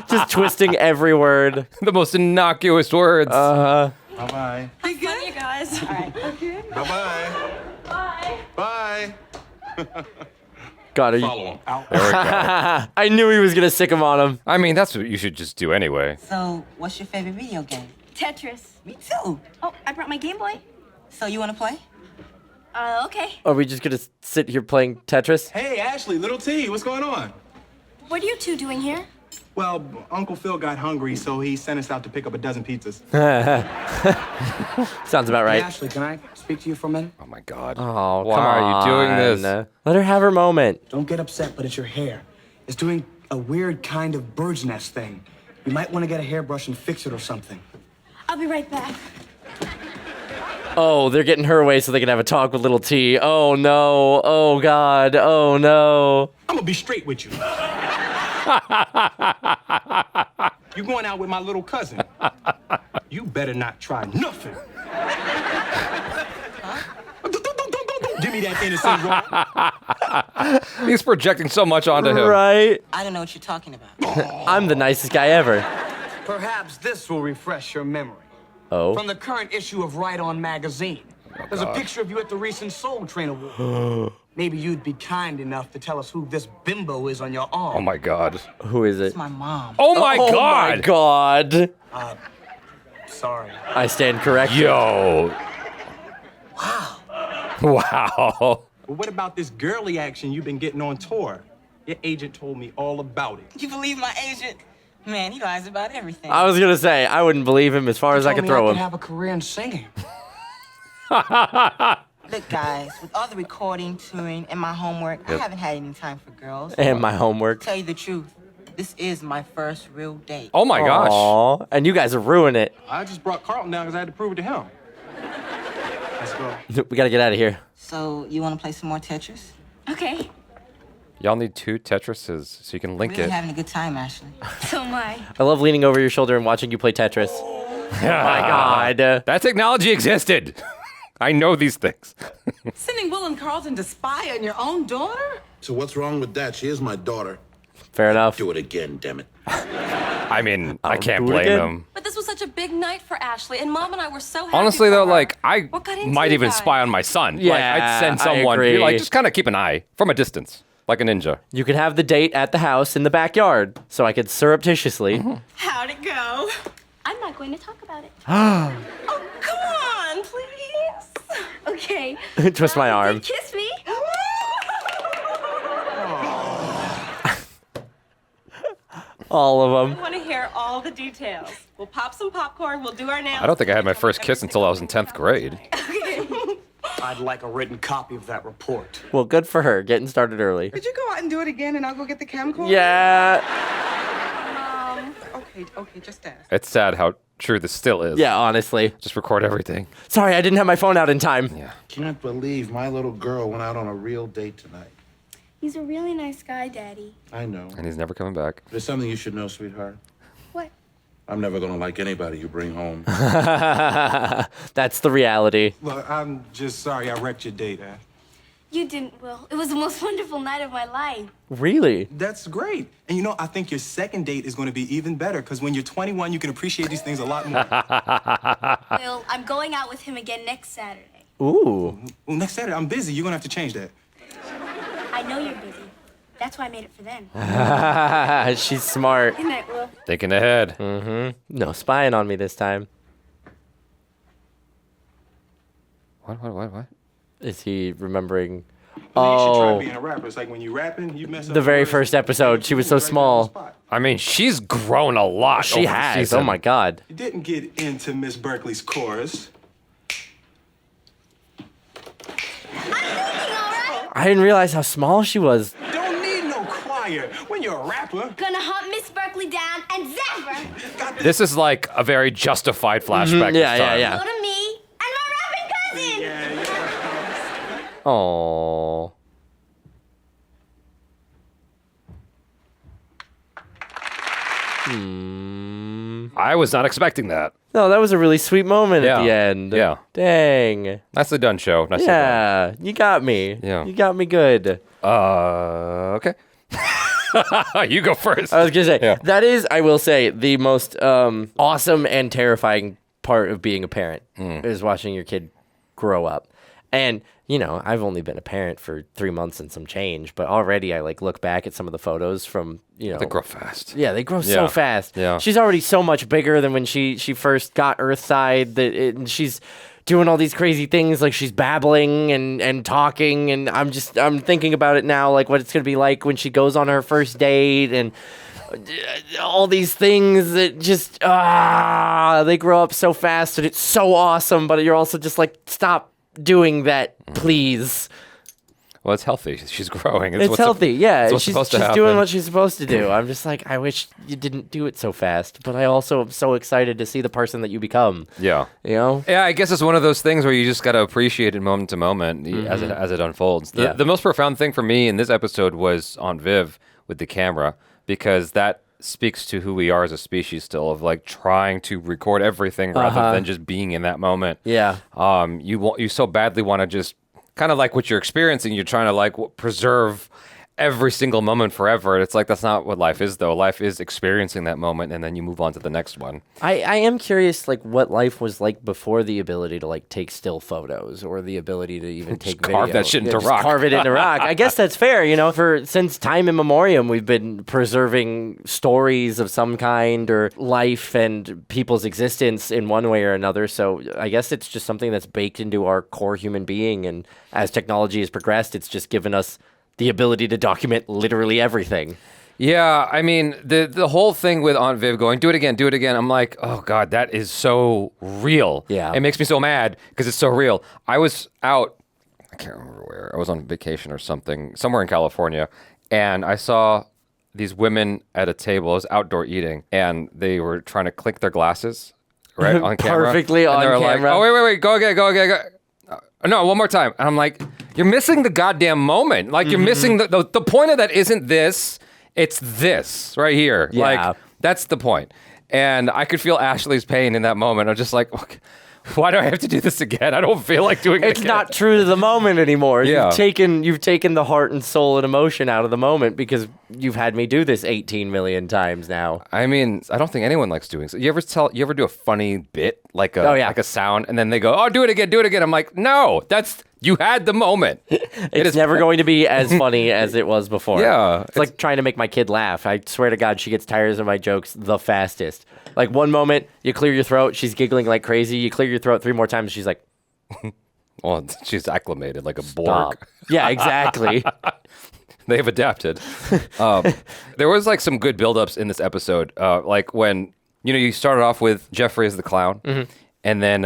Just twisting every word. The most innocuous words. Bye-bye. Have fun, you guys. All right. Okay. Bye-bye. Bye. Bye. God, are you... Follow him. There we go. I knew he was gonna sick him on him. I mean, that's what you should just do anyway. So, what's your favorite video game? Tetris. Me too. Oh, I brought my Game Boy. So, you want to play? Okay. Are we just gonna sit here playing Tetris? Hey, Ashley, little T, what's going on? What are you two doing here? Well, Uncle Phil got hungry, so he sent us out to pick up a dozen pizzas. Sounds about Hey, right. Ashley, can I speak to you for a minute? Oh my God. Oh, Why come are you doing on. this? Let her have her moment. Don't get upset, but it's your hair. It's doing a weird kind of bird's nest thing. You might want to get a hairbrush and fix it or something. I'll be right back. Oh, they're getting her away so they can have a talk with little T. Oh no. Oh God. Oh no. I'm gonna be straight with you. You going out with my little cousin. You better not try nothing. Don't give me that innocent wrong. He's projecting so much onto him. Right? I don't know what you're talking about. I'm the nicest guy ever. Perhaps this will refresh your memory. Oh. From the current issue of Right On magazine. There's a picture of you at the recent Soul Train Award. Maybe you'd be kind enough to tell us who this bimbo is on your arm. Oh my God. Who is it? It's my mom. Oh my Oh God. my God. Sorry. I stand corrected. Yo. Wow. But what about this girly action you've been getting on tour? Your agent told me all about it. You believe my agent? Man, he lies about everything. I was gonna say I wouldn't believe him as far as I could throw I him. have a career in singing. Look, guys, with all the recording, touring, and my homework, I haven't had any time for girls. And my homework. To tell you the truth, this is my first real date. Oh my gosh. Aw, and you guys are ruining it. I just brought Carlton down because I had to prove it to him. Let's go. We gotta get out of here. So, you want to play some more Tetris? Okay, Y'all need 2 Tetrises so you can link Really it. having a good time, Ashley. so am I. I love leaning over your shoulder and watching you play Tetris. Oh my God. That technology existed. I know these things. Sending Will and Carlton to spy on your own daughter? So what's wrong with that? She is my daughter. Fair enough. Do it again, damn it. I mean, I I'll can't do it blame again. him. But this was such a big night for Ashley, and Mom and I were so happy. Honestly, for though, her. like, I What got into might you even guys? spy on my son. Like, Yeah, I'd send I someone, be agree. like, just kind of keep an eye from a distance, like a ninja. You can have the date at the house in the backyard, so I could surreptitiously. How'd it go? I'm not going to talk about it. Oh, come on, please. Okay. Twist my arm. Kiss me. All of them. I want to hear all the details. We'll pop some popcorn. We'll do our nails. I don't think I had my first kiss until I was in 10th grade. I'd like a written copy of that report. Well, good for her, getting started early. Could you go out and do it again, and I'll go get the camcorder? Yeah. Okay, just ask. It's sad how true this still is. Yeah, honestly. Just record everything. Sorry, I didn't have my phone out in time. Yeah. Can't believe my little girl went out on a real date tonight. He's a really nice guy, Daddy. I know. And he's never coming back. There's something you should know, sweetheart. What? I'm never gonna like anybody you bring home. That's the reality. Look, I'm just sorry I wrecked your date, Ash. You didn't, Will. It was the most wonderful night of my life. Really? That's great. And you know, I think your second date is going to be even better because when you're 21, you can appreciate these things a lot more. Will, I'm going out with him again next Saturday. Ooh. Well, next Saturday, I'm busy. You're going to have to change that. I know you're busy. That's why I made it for then. She's smart. Good night, Will. Thinking ahead. No spying on me this time. What? Is he remembering? You should try Oh, being a rapper. It's like when you're rapping, you mess up. the very words, first you episode, she was so right there on the small. spot. I mean, she's grown a lot. She over the has. season. Oh my God. You didn't get into Miss Berkeley's chorus. I didn't realize how small she was. Don't need no choir when you're a rapper. Gonna hunt Miss Berkeley down and zap her. This is like a very justified flashback. Yeah, this yeah, time. yeah. Go to me and my rapping cousin. Oh. I was not expecting that. No, that was a really sweet moment at the Yeah. end. Yeah. Dang. Nicely done, show. Nicely done. Yeah, you got me. Yeah. You got me good. Okay. You go first. I was gonna say Yeah. that is, I will say, the most awesome and terrifying part of being a parent is watching your kid grow up. And you know, I've only been a parent for 3 months and some change, but already I like look back at some of the photos from They grow fast. Yeah, they grow Yeah. so fast. Yeah. She's already so much bigger than when she first got Earthside. And she's doing all these crazy things, like she's babbling and talking, and I'm thinking about it now, like what it's gonna be like when she goes on her first date and all these things that just they grow up so fast and it's so awesome, but you're also just like, stop doing that, please. Well, it's healthy. She's growing. It's healthy, yeah. it's what's She's supposed to happen. doing what she's supposed to do. I'm just like, I wish you didn't do it so fast, but I also am so excited to see the person that you become. Yeah. You know? Yeah, I guess it's one of those things where you just got to appreciate it moment to moment as it unfolds. The most profound thing for me in this episode was on Viv with the camera, because that speaks to who we are as a species still, of like trying to record everything rather than just being in that moment. Yeah. You so badly want to just kind of like what you're experiencing, you're trying to like preserve every single moment forever. It's like, that's not what life is, though. Life is experiencing that moment, and then you move on to the next one. I am curious, like, what life was like before the ability to, like, take still photos or the ability to even take video. Carve that shit into just rock. Carve it into rock. I guess that's fair, you know. Since time immemorial, we've been preserving stories of some kind or life and people's existence in one way or another. So I guess it's just something that's baked into our core human being. And as technology has progressed, it's just given us the ability to document literally everything. Yeah, I mean, the whole thing with Aunt Viv going, do it again. I'm like, oh, God, that is so real. Yeah. It makes me so mad because it's so real. I was out, I can't remember where. I was on vacation or something, somewhere in California, and I saw these women at a table. I was outdoor eating, and they were trying to clink their glasses, right, on camera. Perfectly and on they were camera. like, oh, wait, go again. No, one more time. And I'm like, you're missing the goddamn moment. Like, you're missing the point of that isn't this, it's this right here. Yeah. Like, that's the point. And I could feel Ashley's pain in that moment. I'm just like, why do I have to do this again? I don't feel like doing it It's again. not true to the moment anymore. Yeah. You've taken the heart and soul and emotion out of the moment because you've had me do this 18 million times now. I mean, I don't think anyone likes doing so. You ever do a funny bit, like a sound, and then they go, oh, do it again. I'm like, no, you had the moment. It's never going to be as funny as it was before. Yeah. It's like trying to make my kid laugh. I swear to God, she gets tired of my jokes the fastest. Like one moment, you clear your throat, she's giggling like crazy. You clear your throat 3 more times, she's like, well, she's acclimated like a stop. Borg. Yeah, exactly. They have adapted. There was like some good buildups in this episode. Like when, you started off with Jeffrey as the clown. And then,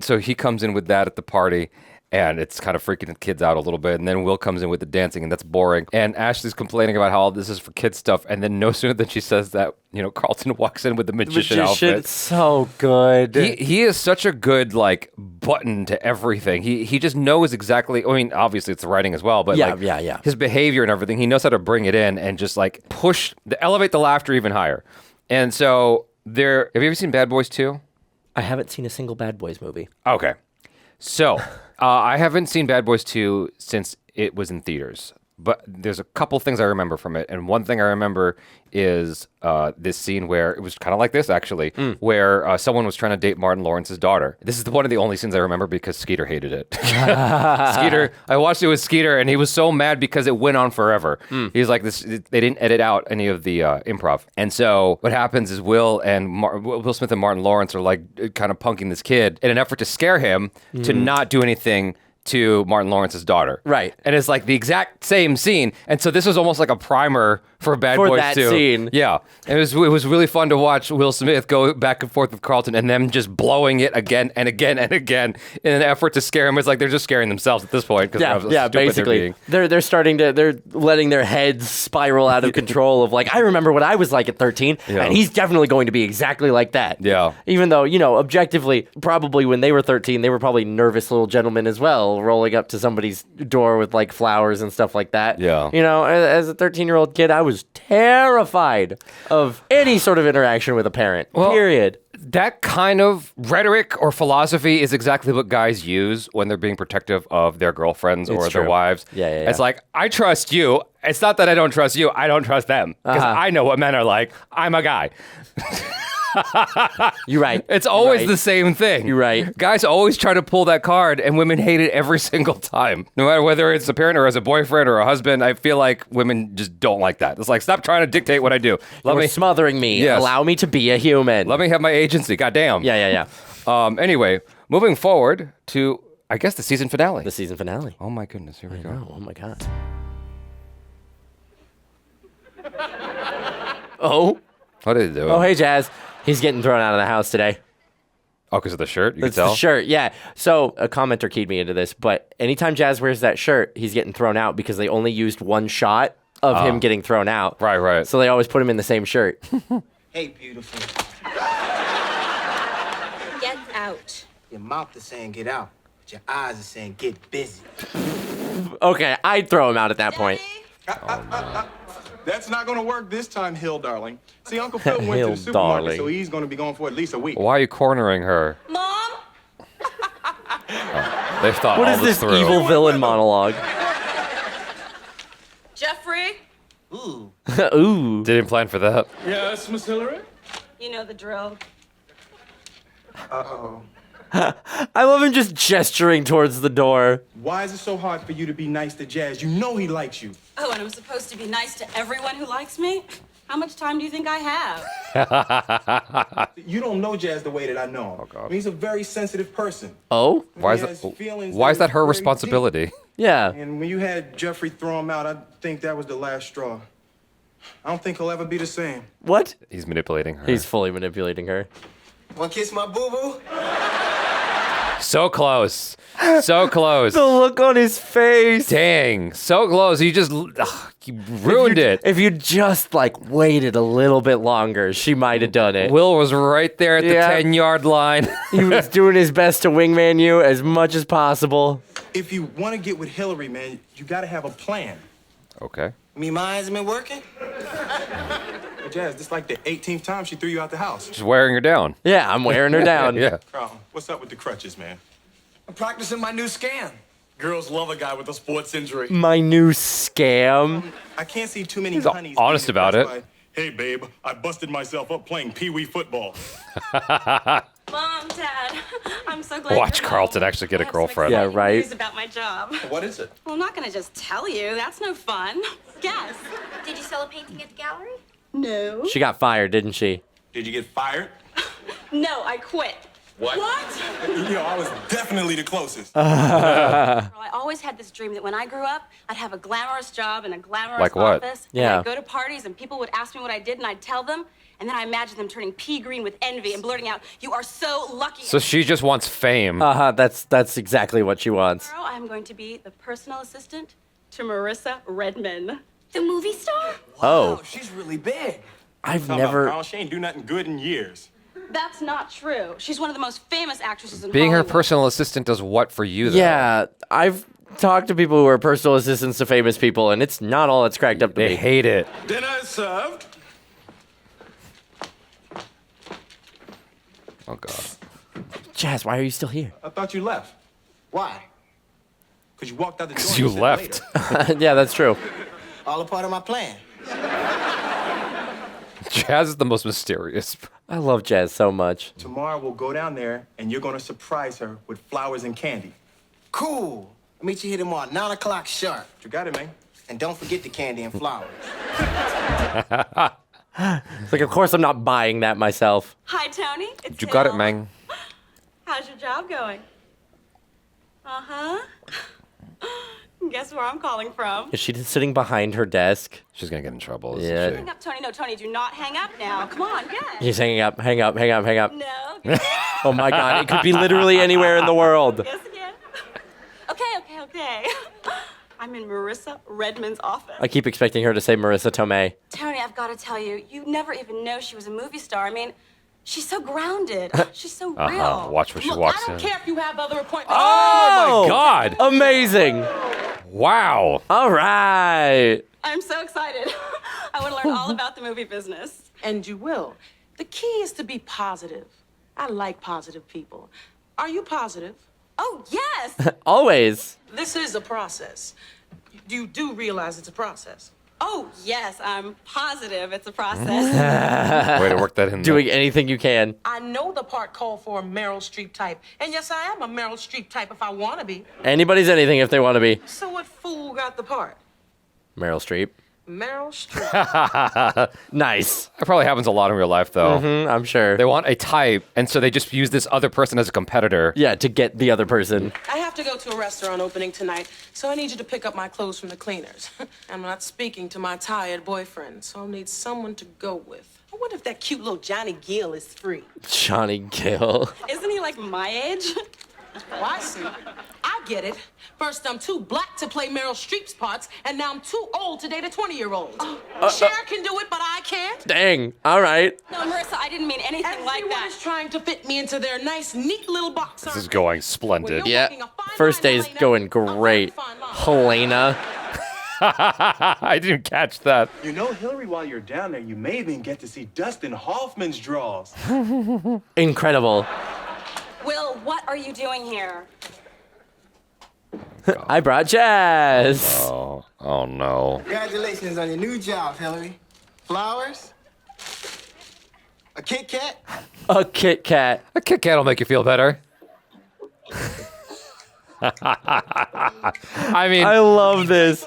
so he comes in with that at the party. And it's kind of freaking the kids out a little bit. And then Will comes in with the dancing, and that's boring. And Ashley's complaining about how all this is for kids stuff. And then no sooner than she says that, Carlton walks in with the magician outfit. So good. He is such a good, like, button to everything. He just knows exactly, I mean, obviously it's the writing as well, but yeah. his behavior and everything, he knows how to bring it in and just, like, elevate the laughter even higher. And so have you ever seen Bad Boys 2? I haven't seen a single Bad Boys movie. Okay. So, I haven't seen Bad Boys 2 since it was in theaters, but there's a couple things I remember from it. And one thing I remember is this scene where it was kind of like this, actually, where someone was trying to date Martin Lawrence's daughter. This is one of the only scenes I remember because Skeeter hated it. I watched it with Skeeter, and he was so mad because it went on forever. He was like, they didn't edit out any of the improv. And so what happens is Will Smith and Martin Lawrence are like kind of punking this kid in an effort to scare him to not do anything to Martin Lawrence's daughter. Right. And it's like the exact same scene. And so this was almost like a primer for Bad Boys 2. For that scene. Yeah. It was really fun to watch Will Smith go back and forth with Carlton and them just blowing it again and again and again in an effort to scare him. It's like they're just scaring themselves at this point. Basically. They're letting their heads spiral out of control of like, I remember what I was like at 13, and he's definitely going to be exactly like that. Yeah. Even though, objectively, probably when they were 13, they were probably nervous little gentlemen as well, rolling up to somebody's door with like flowers and stuff like that. Yeah. As a 13-year-old kid, I was terrified of any sort of interaction with a parent, period. That kind of rhetoric or philosophy is exactly what guys use when they're being protective of their girlfriends or their wives. Yeah. It's like, I trust you. It's not that I don't trust you. I don't trust them. Because I know what men are like. I'm a guy. You're right. It's always the same thing. You're right. Guys always try to pull that card, and women hate it every single time. No matter whether it's a parent or as a boyfriend or a husband, I feel like women just don't like that. It's like, stop trying to dictate what I do. You're smothering me. Yes. Allow me to be a human. Let me have my agency. Goddamn. Yeah. Anyway, moving forward to, I guess, the season finale. The season finale. Oh my goodness, here we go. Oh my God. Oh. What did he do? Oh, hey, Jazz. He's getting thrown out of the house today. Oh, because of the shirt? You It's can tell? the shirt, yeah. So a commenter keyed me into this, but anytime Jazz wears that shirt, he's getting thrown out because they only used one shot of him getting thrown out. Right. So they always put him in the same shirt. Hey, beautiful. Get out. Your mouth is saying get out, but your eyes are saying get busy. Okay, I'd throw him out at that point. That's not gonna work this time, Hill, darling. See, Uncle Phil went to Hill, the supermarket, darling. so he's gonna be gone for at least a week. Why are you cornering her? Mom? They thought What all is this through. evil villain monologue? Jeffrey? Ooh. Ooh. Didn't plan for that. Yes, Miss Hillary? You know the drill. Uh-oh. I love him just gesturing towards the door. Why is it so hard for you to be nice to Jazz? You know he likes you. Oh, and I'm supposed to be nice to everyone who likes me? How much time do you think I have? You don't know Jazz the way that I know him. Oh, God. I mean, he's a very sensitive person. Oh? Why is He has that? feelings Why is that her very responsibility? Yeah. deep. And when you had Jeffrey throw him out, I think that was the last straw. I don't think he'll ever be the same. What? He's manipulating her. He's fully manipulating her. Wanna kiss my boo-boo? So close. So close. The look on his face. Dang. So close. You just you ruined it. If you just like waited a little bit longer, she might have done it. Will was right there at the Yeah. 10-yard line. He was doing his best to wingman you as much as possible. If you want to get with Hillary, man, you got to have a plan. Okay. Me, my eyes been working? But Jazz, this is like the 18th time she threw you out the house. Just wearing her down. Yeah, I'm wearing her down. Yeah. Carl, what's up with the crutches, man? I'm practicing my new scam. Girls love a guy with a sports injury. My new scam. I can't see too many He's honeys. honest being about impressed it. Hey, babe, I busted myself up playing Pee-wee football. Mom, Dad, I'm so glad Watch you're Carlton home. actually get a I have some girlfriend. Yeah, exciting right. news about my job. What is it? Well, I'm not gonna just tell you. That's no fun. Guess. Did you sell a painting at the gallery? No. She got fired, didn't she? Did you get fired? No, I quit. What? by. Yo, I was definitely the closest. I always had this dream that when I grew up, I'd have a glamorous job in a glamorous Like what? office. Yeah. And I'd go to parties and people would ask me what I did and I'd tell them. And then I imagined them turning pea green with envy and blurting out, "You are so lucky." So she just wants fame. That's exactly what she wants. Tomorrow, I'm going to be the personal assistant to Marissa Redman. The movie star? Oh, She's really big. I've Talking about never. Carl, she ain't do nothing good in years. That's not true. She's one of the most famous actresses in Being her Hollywood. personal assistant does what for you, though? Yeah, I've talked to people who are personal assistants to famous people, and it's not all it's cracked up to They be. hate it. Dinner is served. Oh, God. Jazz, why are you still here? I thought you left. Why? Because you walked out the door. Because and you said left. later. Yeah, that's true. All a part of my plan. Jazz is the most mysterious. I love Jazz so much. Tomorrow we'll go down there and you're going to surprise her with flowers and candy. Cool. I'll meet you here tomorrow, 9 o'clock sharp. You got it, man. And don't forget the candy and flowers. It's like, of course I'm not buying that myself. Hi, Tony. It's You got it, Hill. Mang. How's your job going? Uh-huh. Guess where I'm calling from? Is she just sitting behind her desk? She's going to get in trouble, isn't Yeah. she? Hang up, Tony. No, Tony, do not hang up now. Come on, good. He's hanging up, hang up, hang up, hang up. No. Oh my God, it could be literally anywhere in the world. Yes, again. Okay. I'm in Marissa Redman's office. I keep expecting her to say Marissa Tomei. Tony, I've got to tell you, you never even know she was a movie star. I mean, she's so grounded. She's so real. Watch where she Look, walks I don't in. care if you have other appointments. Oh, my God. Amazing. Wow. All right. I'm so excited. I want to learn all about the movie business. And you will. The key is to be positive. I like positive people. Are you positive? Oh, yes. Always. This is a process. You do realize it's a process. Oh, yes, I'm positive it's a process. Way to work that in. Doing anything you can. I know the part called for a Meryl Streep type. And yes, I am a Meryl Streep type if I want to be. Anybody's anything if they want to be. So what fool got the part? Meryl Streep. Meryl Streep. Nice. That probably happens a lot in real life, though. I'm sure. They want a type, and so they just use this other person as a competitor. Yeah, to get the other person. I have to go to a restaurant opening tonight, so I need you to pick up my clothes from the cleaners. I'm not speaking to my tired boyfriend, so I'll need someone to go with. I wonder if that cute little Johnny Gill is free. Johnny Gill. Isn't he like my age? Oh, I see. I get it. First, I'm too black to play Meryl Streep's parts, and now I'm too old to date a 20-year-old. Cher can do it, but I can't. Dang. All right. No, Marissa, I didn't mean anything like Everyone that. is trying to fit me into their nice, neat little box. This aren't is going they? When splendid. you're Yeah. walking a fine First line, day's Helena, going a very great. fine line. Helena. I didn't catch that. You know, Hillary, while you're down there, you may even get to see Dustin Hoffman's draws. Incredible. Will, what are you doing here? I brought Jazz. Oh no. Congratulations on your new job, Hillary. Flowers? A Kit Kat? A Kit Kat. A Kit Kat will make you feel better. I mean, I love this.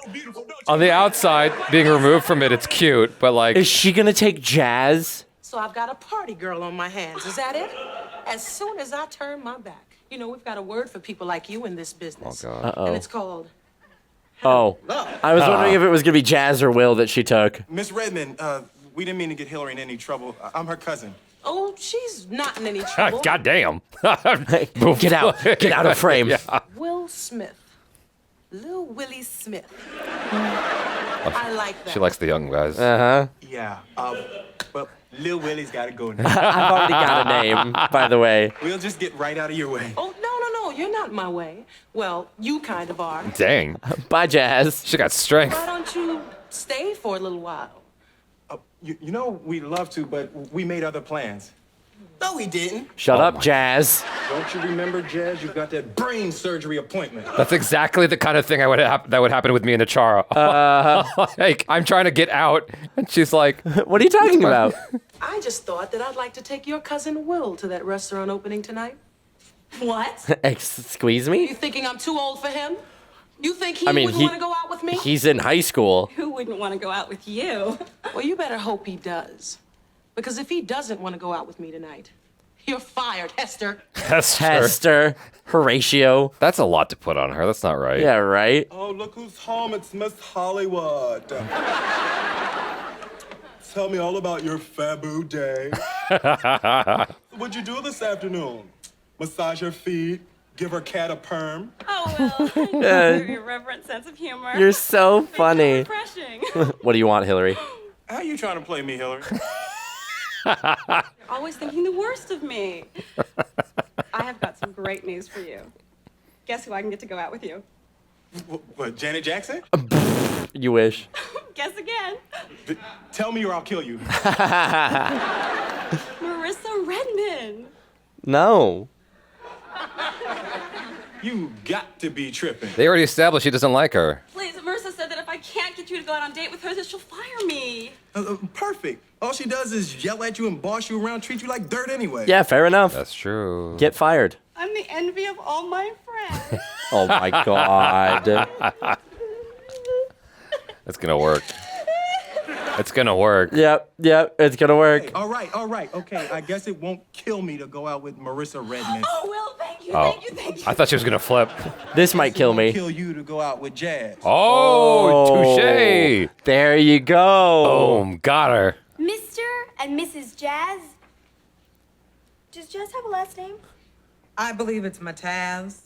on the outside, being removed from it, it's cute, but like, Is she gonna take Jazz? So I've got a party girl on my hands. Is that it? As soon as I turn my back. You know, we've got a word for people like you in this business. oh god. Uh-oh. And it's called... Oh. I was wondering if it was gonna be Jazz or Will that she took. Miss Redmond, we didn't mean to get Hillary in any trouble. I'm her cousin. Oh, she's not in any trouble. God damn. Get out. Get out of frame. Yeah. Will Smith. Lil Willie Smith. I like that. She likes the young guys. Uh-huh. Yeah, well, Lil Willie's got to go now. I've already got a name, by the way. We'll just get right out of your way. Oh, no, you're not in my way. Well, you kind of are. Dang. Bye, Jazz. She got strength. Why don't you stay for a little while? You know, we'd love to, but we made other plans. No, we didn't. Shut up, Jazz. Don't you remember, Jazz? You've got that brain surgery appointment. That's exactly the kind of thing that would happen with me and Achara. Like, I'm trying to get out, and she's like, What are you talking about? I just thought that I'd like to take your cousin Will to that restaurant opening tonight. What? Squeeze You me? thinking I'm too old for him? You think he I mean, wouldn't want to go out with me? He's in high school. Who wouldn't want to go out with you? Well, you better hope he does. Because if he doesn't want to go out with me tonight, you're fired, Ester. Hester. Horatio. That's a lot to put on her. That's not right. Yeah, right? Oh, look who's home. It's Miss Hollywood. Tell me all about your Fabu day. What'd you do this afternoon? Massage her feet? Give her cat a perm? Oh, well, your irreverent sense of humor. You're so funny. Refreshing. What do you want, Hillary? How you trying to play me, Hillary? Always thinking the worst of me. I have got some great news for you. Guess who I can get to go out with you? What, Janet Jackson? You wish. Guess again. Tell me or I'll kill you. Marissa Redmond. No. You got to be tripping. They already established he doesn't like her. Please, Marissa said that if I can't get you to go out on a date with her, that she'll fire me. Perfect. All she does is yell at you and boss you around, treat you like dirt anyway. Yeah, fair enough. That's true. Get fired. I'm the envy of all my friends. Oh my god. It's gonna work. It's gonna work. Yep, it's gonna work. All right. Okay, I guess it won't kill me to go out with Marissa Redmond. Oh, Will, thank you. I thought she was gonna flip. This might kill me. Kill you to go out with Jazz. Oh, touche. There you go. Boom, got her. Mr. and Mrs. Jazz. Does Jazz have a last name? I believe it's Mataz.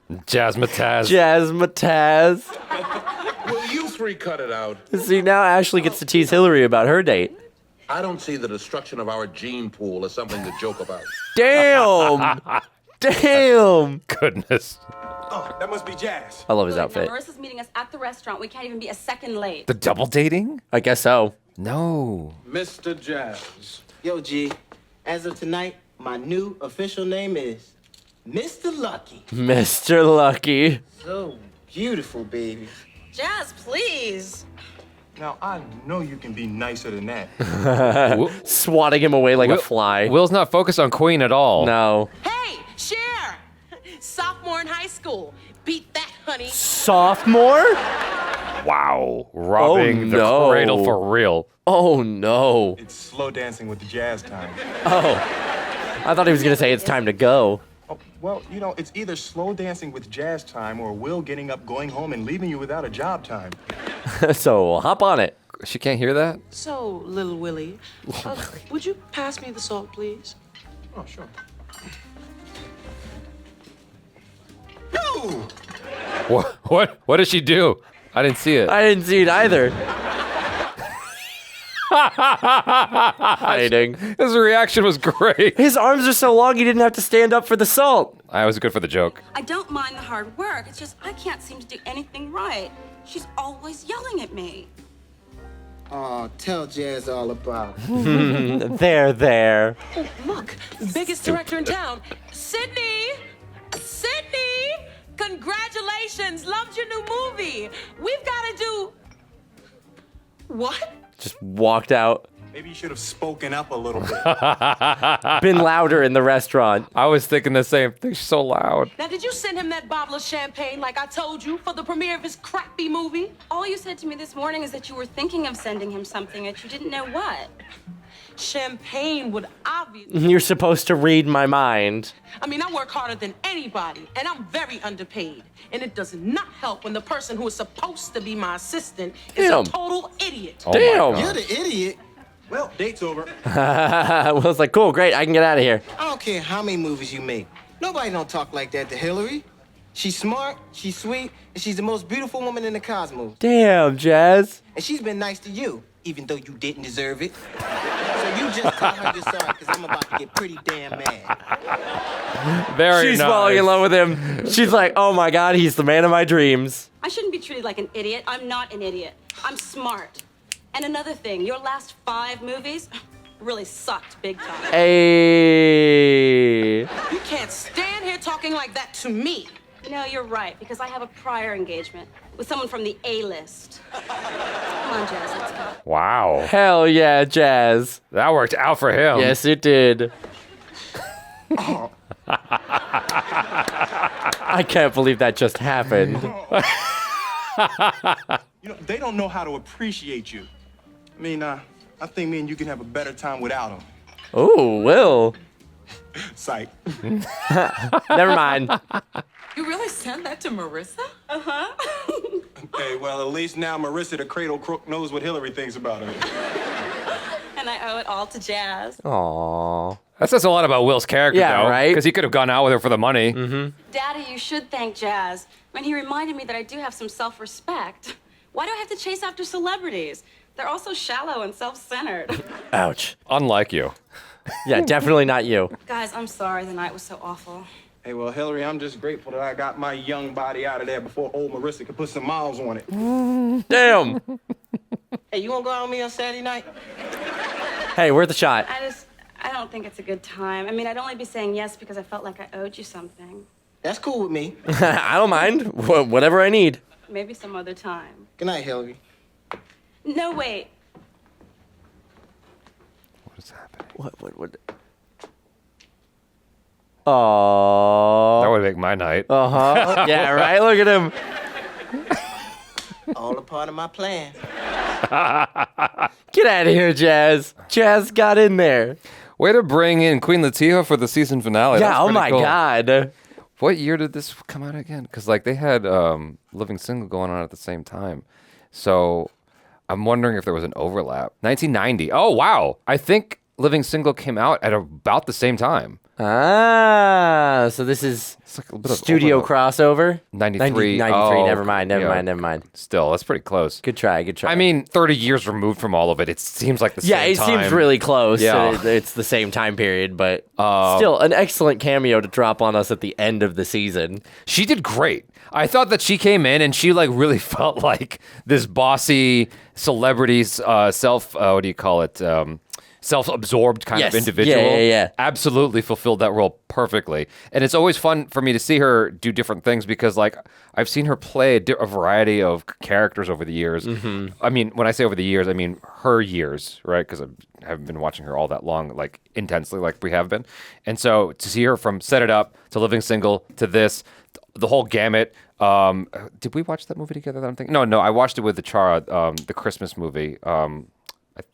Jazzmatazz. Jazzmatazz. Will you three cut it out? See, now Ashley gets to tease Hillary about her date. I don't see the destruction of our gene pool as something to joke about. Damn. Damn. Goodness. Oh, that must be Jazz. I love his Now, outfit. Marissa's meeting us at the restaurant. We can't even be a second late. The double dating? I guess so. No. Mr. Jazz. Yo, G, as of tonight, my new official name is Mr. Lucky. Mr. Lucky. So beautiful, baby. Jazz, please. Now, I know you can be nicer than that. Swatting him away like a fly. Will's not focused on Queen at all. No. Hey, Cher! Sophomore in high school. Beat that, honey. Sophomore? Wow. Robbing the no. cradle for real. Oh, no. It's slow dancing with the Jazz time. Oh. I thought he was going to say it's time to go. Oh, well, you know, it's either slow dancing with Jazz time or Will getting up, going home, and leaving you without a job time. So hop on it. She can't hear that? So, little Willie, would you pass me the salt, please? Oh, sure. No! What did she do? I didn't see it. I didn't see it either. Hiding. His reaction was great. His arms are so long he didn't have to stand up for the salt. I was good for the joke. I don't mind the hard work. It's just I can't seem to do anything right. She's always yelling at me. Oh, tell Jazz all about it. There. Oh, look, biggest director in town. Sydney! Congratulations! Loved your new movie. We've got to do... What? Just walked out. Maybe you should have spoken up a little bit. Been louder in the restaurant. I was thinking the same thing. She's so loud. Now, did you send him that bottle of champagne like I told you for the premiere of his crappy movie? All you said to me this morning is that you were thinking of sending him something that you didn't know what. Champagne would obviously... You're supposed to read my mind. I mean, I work harder than anybody, and I'm very underpaid. And it does not help when the person who is supposed to be my assistant is a total idiot. Oh Damn. You're the idiot. Well, date's over. Will's like, cool, great, I can get out of here. I don't care how many movies you make. Nobody don't talk like that to Hillary. She's smart, she's sweet, and she's the most beautiful woman in the cosmos. Damn, Jazz. And she's been nice to you, even though you didn't deserve it. So you just tell her you're sorry, because I'm about to get pretty damn mad. Very She's nice. falling in love with him. She's like, oh my God, he's the man of my dreams. I shouldn't be treated like an idiot. I'm not an idiot. I'm smart. And another thing, your last 5 movies really sucked big time. Hey. You can't stand here talking like that to me. No, you're right, because I have a prior engagement with someone from the A-list. Come on, Jazz, let's go. Wow. Hell yeah, Jazz. That worked out for him. Yes, it did. I can't believe that just happened. You know, they don't know how to appreciate you. I mean, I think me and you can have a better time without them. Ooh, Will. Psych. Never mind. You really sent that to Marissa? Uh-huh. Hey, well, at least now Marissa the Cradle Crook knows what Hillary thinks about her. And I owe it all to Jazz. Aww. That says a lot about Will's character, Yeah, though. right? Because he could have gone out with her for the money. Mm-hmm. Daddy, you should thank Jazz. I mean, he reminded me that I do have some self-respect. Why do I have to chase after celebrities? They're all so shallow and self-centered. Ouch. Unlike you. Yeah, definitely not you. Guys, I'm sorry the night was so awful. Hey, well, Hillary, I'm just grateful that I got my young body out of there before old Marissa could put some miles on it. Damn. Hey, you want to go out with me on Saturday night? Hey, worth a shot. I don't think it's a good time. I mean, I'd only be saying yes because I felt like I owed you something. That's cool with me. I don't mind. Whatever I need. Maybe some other time. Good night, Hillary. No, wait. What is happening? What? Aww. That would make my night. Uh-huh. Yeah, right? Look at him. All a part of my plan. Get out of here, Jazz. Jazz got in there. Way to bring in Queen Latifah for the season finale. Yeah, That's oh pretty my cool. God. What year did this come out again? Because like they had Living Single going on at the same time. So I'm wondering if there was an overlap. 1990. Oh, wow. I think Living Single came out at about the same time. Ah, so this is It's like a bit of studio overlap. crossover? 93. 93, Oh, never mind. Still, that's pretty close. Good try. I mean, 30 years removed from all of it. It seems like the yeah, same it time. seems really close. Yeah. It's the same time period, but still an excellent cameo to drop on us at the end of the season. She did great. I thought that she came in and she like really felt like this bossy celebrity what do you call it? Self-absorbed kind of individual. Yeah. Absolutely fulfilled that role perfectly. And it's always fun for me to see her do different things because like I've seen her play a variety of characters over the years. Mm-hmm. I mean, when I say over the years, I mean her years, right? Because I haven't been watching her all that long, like intensely like we have been. And so to see her from Set It Up to Living Single to this, the whole gamut. Did we watch that movie together that I'm thinking? No, I watched it with the Chara, the Christmas movie.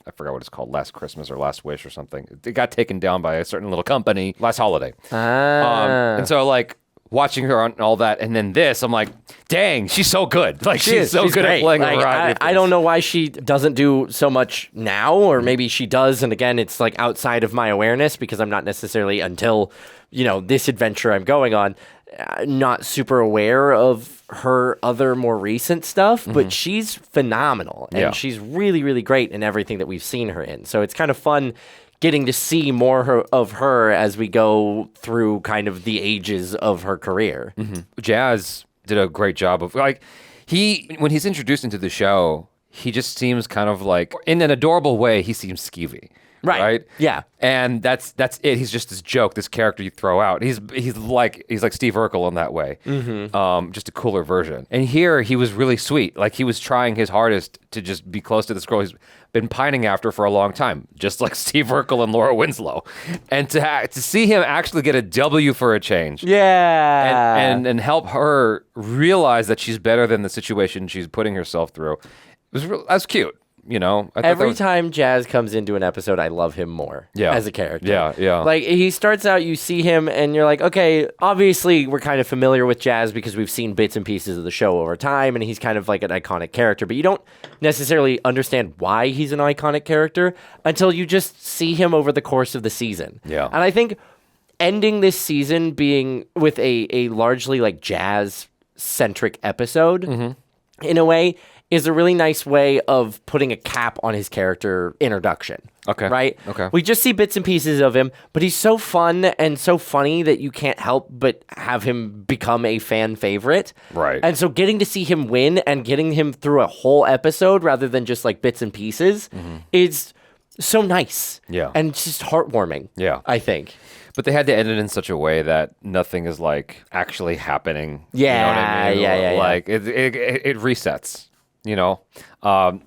I forgot what it's called, Last Christmas or Last Wish or something. It got taken down by a certain little company last holiday. And so like watching her on all that and then this, I'm like, dang, she's so good. Like she's so good great. at playing like, a variety of I don't know why she doesn't do so much now, or maybe she does. And again, it's like outside of my awareness because I'm not necessarily until, this adventure I'm going on. not super aware of her other more recent stuff, but she's phenomenal. And she's really, really great in everything that we've seen her in. So it's kind of fun getting to see more of her as we go through kind of the ages of her career. Jazz did a great job of, like, when he's introduced into the show, he just seems kind of like, in an adorable way, he seems skeevy. Right? Yeah. And that's it. He's just this joke, this character you throw out. He's like Steve Urkel in that way. Just a cooler version. And here he was really sweet. Like, he was trying his hardest to just be close to this girl he's been pining after for a long time, just like Steve Urkel and Laura Winslow. And to see him actually get a W for a change. Yeah. And help her realize that she's better than the situation she's putting herself through. That's cute. You know, every time Jazz comes into an episode, I love him more as a character. Yeah. Like, he starts out, you see him, and you're like, okay, obviously we're kind of familiar with Jazz because we've seen bits and pieces of the show over time, and he's kind of like an iconic character, but you don't necessarily understand why he's an iconic character until you just see him over the course of the season. Yeah. And I think ending this season being with a largely like Jazz-centric episode, in a way, is a really nice way of putting a cap on his character introduction. Okay. Right? Okay. We just see bits and pieces of him, but he's so fun and so funny that you can't help but have him become a fan favorite. Right. And so getting to see him win and getting him through a whole episode rather than just like bits and pieces is so nice. Yeah. And just heartwarming. Yeah. I think. But they had to end it in such a way that nothing is like actually happening. Yeah. You know what I mean? Yeah. Like it resets. You know,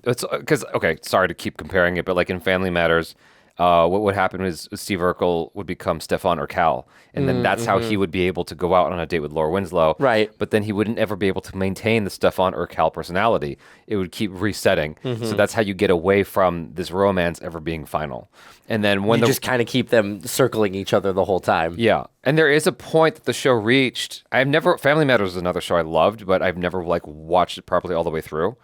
it's because, okay, sorry to keep comparing it, but like in Family Matters, what would happen is Steve Urkel would become Stefan Urkel, and then that's how he would be able to go out on a date with Laura Winslow. Right. But then he wouldn't ever be able to maintain the Stefan Urkel personality. It would keep resetting. So that's how you get away from this romance ever being final. And then when you just kind of keep them circling each other the whole time. Yeah. And there is a point that the show reached. Family Matters is another show I loved, but I've never like watched it properly all the way through.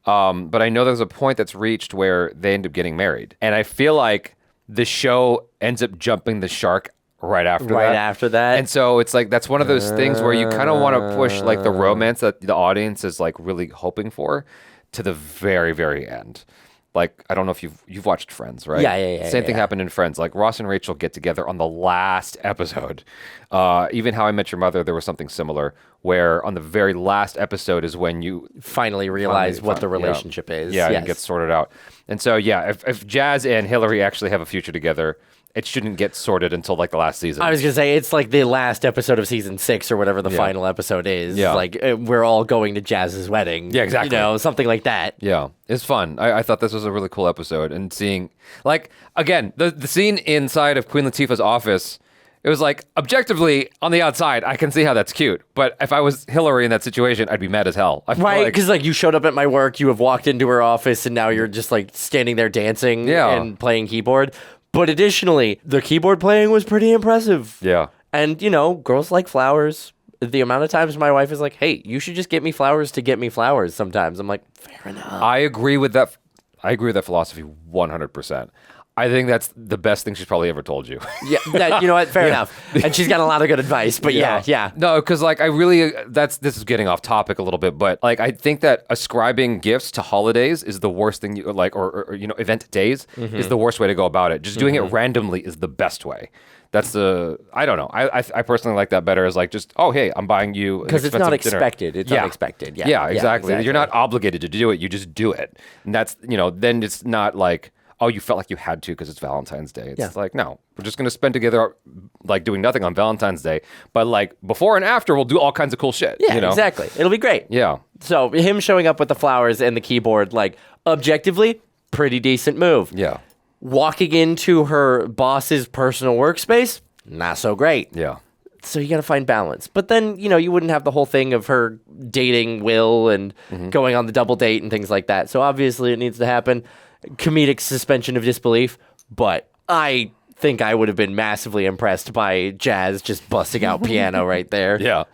But I know there's a point that's reached where they end up getting married. And I feel like the show ends up jumping the shark right after that. And so it's like, that's one of those things where you kind of want to push like the romance that the audience is like really hoping for to the very, very end. Like, I don't know if you've watched Friends, right? Yeah. Same thing happened in Friends. Like, Ross and Rachel get together on the last episode. Even How I Met Your Mother, there was something similar, where on the very last episode is when you finally realize what the relationship is. Yeah, it gets sorted out. And so, yeah, if Jazz and Hillary actually have a future together, it shouldn't get sorted until like the last season. I was going to say, it's like the last episode of season 6 or whatever the final episode is. Yeah. Like, we're all going to Jazz's wedding. Yeah, exactly. You know, something like that. Yeah, it's fun. I thought this was a really cool episode. And seeing, like, again, the scene inside of Queen Latifah's office, it was like, objectively, on the outside, I can see how that's cute. But if I was Hillary in that situation, I'd be mad as hell. Right, because like you showed up at my work, you have walked into her office, and now you're just like standing there dancing and playing keyboard. But additionally, the keyboard playing was pretty impressive. Yeah. And, you know, girls like flowers. The amount of times my wife is like, hey, you should just get me flowers to get me flowers sometimes. I'm like, fair enough. I agree with that. I agree with that philosophy 100%. I think that's the best thing she's probably ever told you. Yeah, you know what? Fair enough. And she's got a lot of good advice, but yeah. No, because like this is getting off topic a little bit, but like I think that ascribing gifts to holidays is the worst thing. Or you know, event days is the worst way to go about it. Just doing it randomly is the best way. That's I don't know. I personally like that better as like just, oh, hey, I'm buying you because it's not expected. Dinner. It's unexpected. Yeah, exactly. You're not obligated to do it. You just do it. And that's, you know, then it's not like, oh, you felt like you had to because it's Valentine's Day. It's like, no, we're just going to spend together like doing nothing on Valentine's Day. But like before and after, we'll do all kinds of cool shit. Yeah, you know? Exactly. It'll be great. Yeah. So him showing up with the flowers and the keyboard, like objectively, pretty decent move. Yeah. Walking into her boss's personal workspace, not so great. Yeah. So you got to find balance. But then, you know, you wouldn't have the whole thing of her dating Will and going on the double date and things like that. So obviously it needs to happen. Comedic suspension of disbelief, but I think I would have been massively impressed by Jazz just busting out piano right there. Yeah.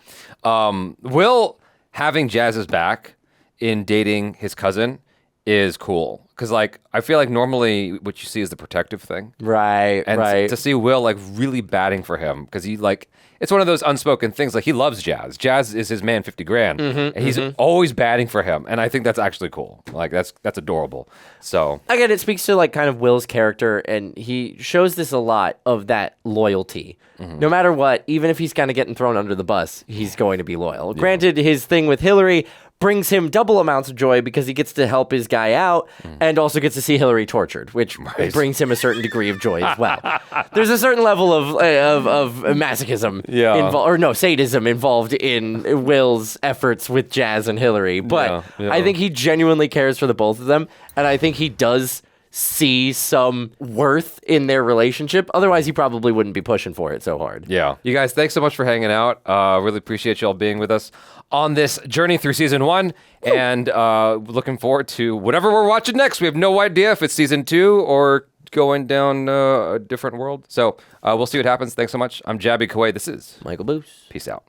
Will having Jazz's back in dating his cousin is cool. Because, like, I feel like normally what you see is the protective thing. Right, And right. to see Will, like, really batting for him, because he, like, it's one of those unspoken things. Like, he loves Jazz. Jazz is his man, 50 grand. And he's always batting for him. And I think that's actually cool. Like, that's adorable. So, Again, it speaks to like kind of Will's character, and he shows this a lot of that loyalty. No matter what, even if he's kind of getting thrown under the bus, he's going to be loyal. Granted, his thing with Hillary brings him double amounts of joy because he gets to help his guy out and also gets to see Hillary tortured, which brings him a certain degree of joy as well. There's a certain level of masochism, sadism involved in Will's efforts with Jazz and Hillary. But I think he genuinely cares for the both of them, and I think he does see some worth in their relationship. Otherwise, he probably wouldn't be pushing for it so hard. yeah. You guys, thanks so much for hanging out. Really appreciate you all being with us on this journey through season 1. And looking forward to whatever we're watching next. We have no idea if it's season 2 or going down a different world. So we'll see what happens. Thanks so much. I'm Jaby Koay. This is Michael Boos. Peace out.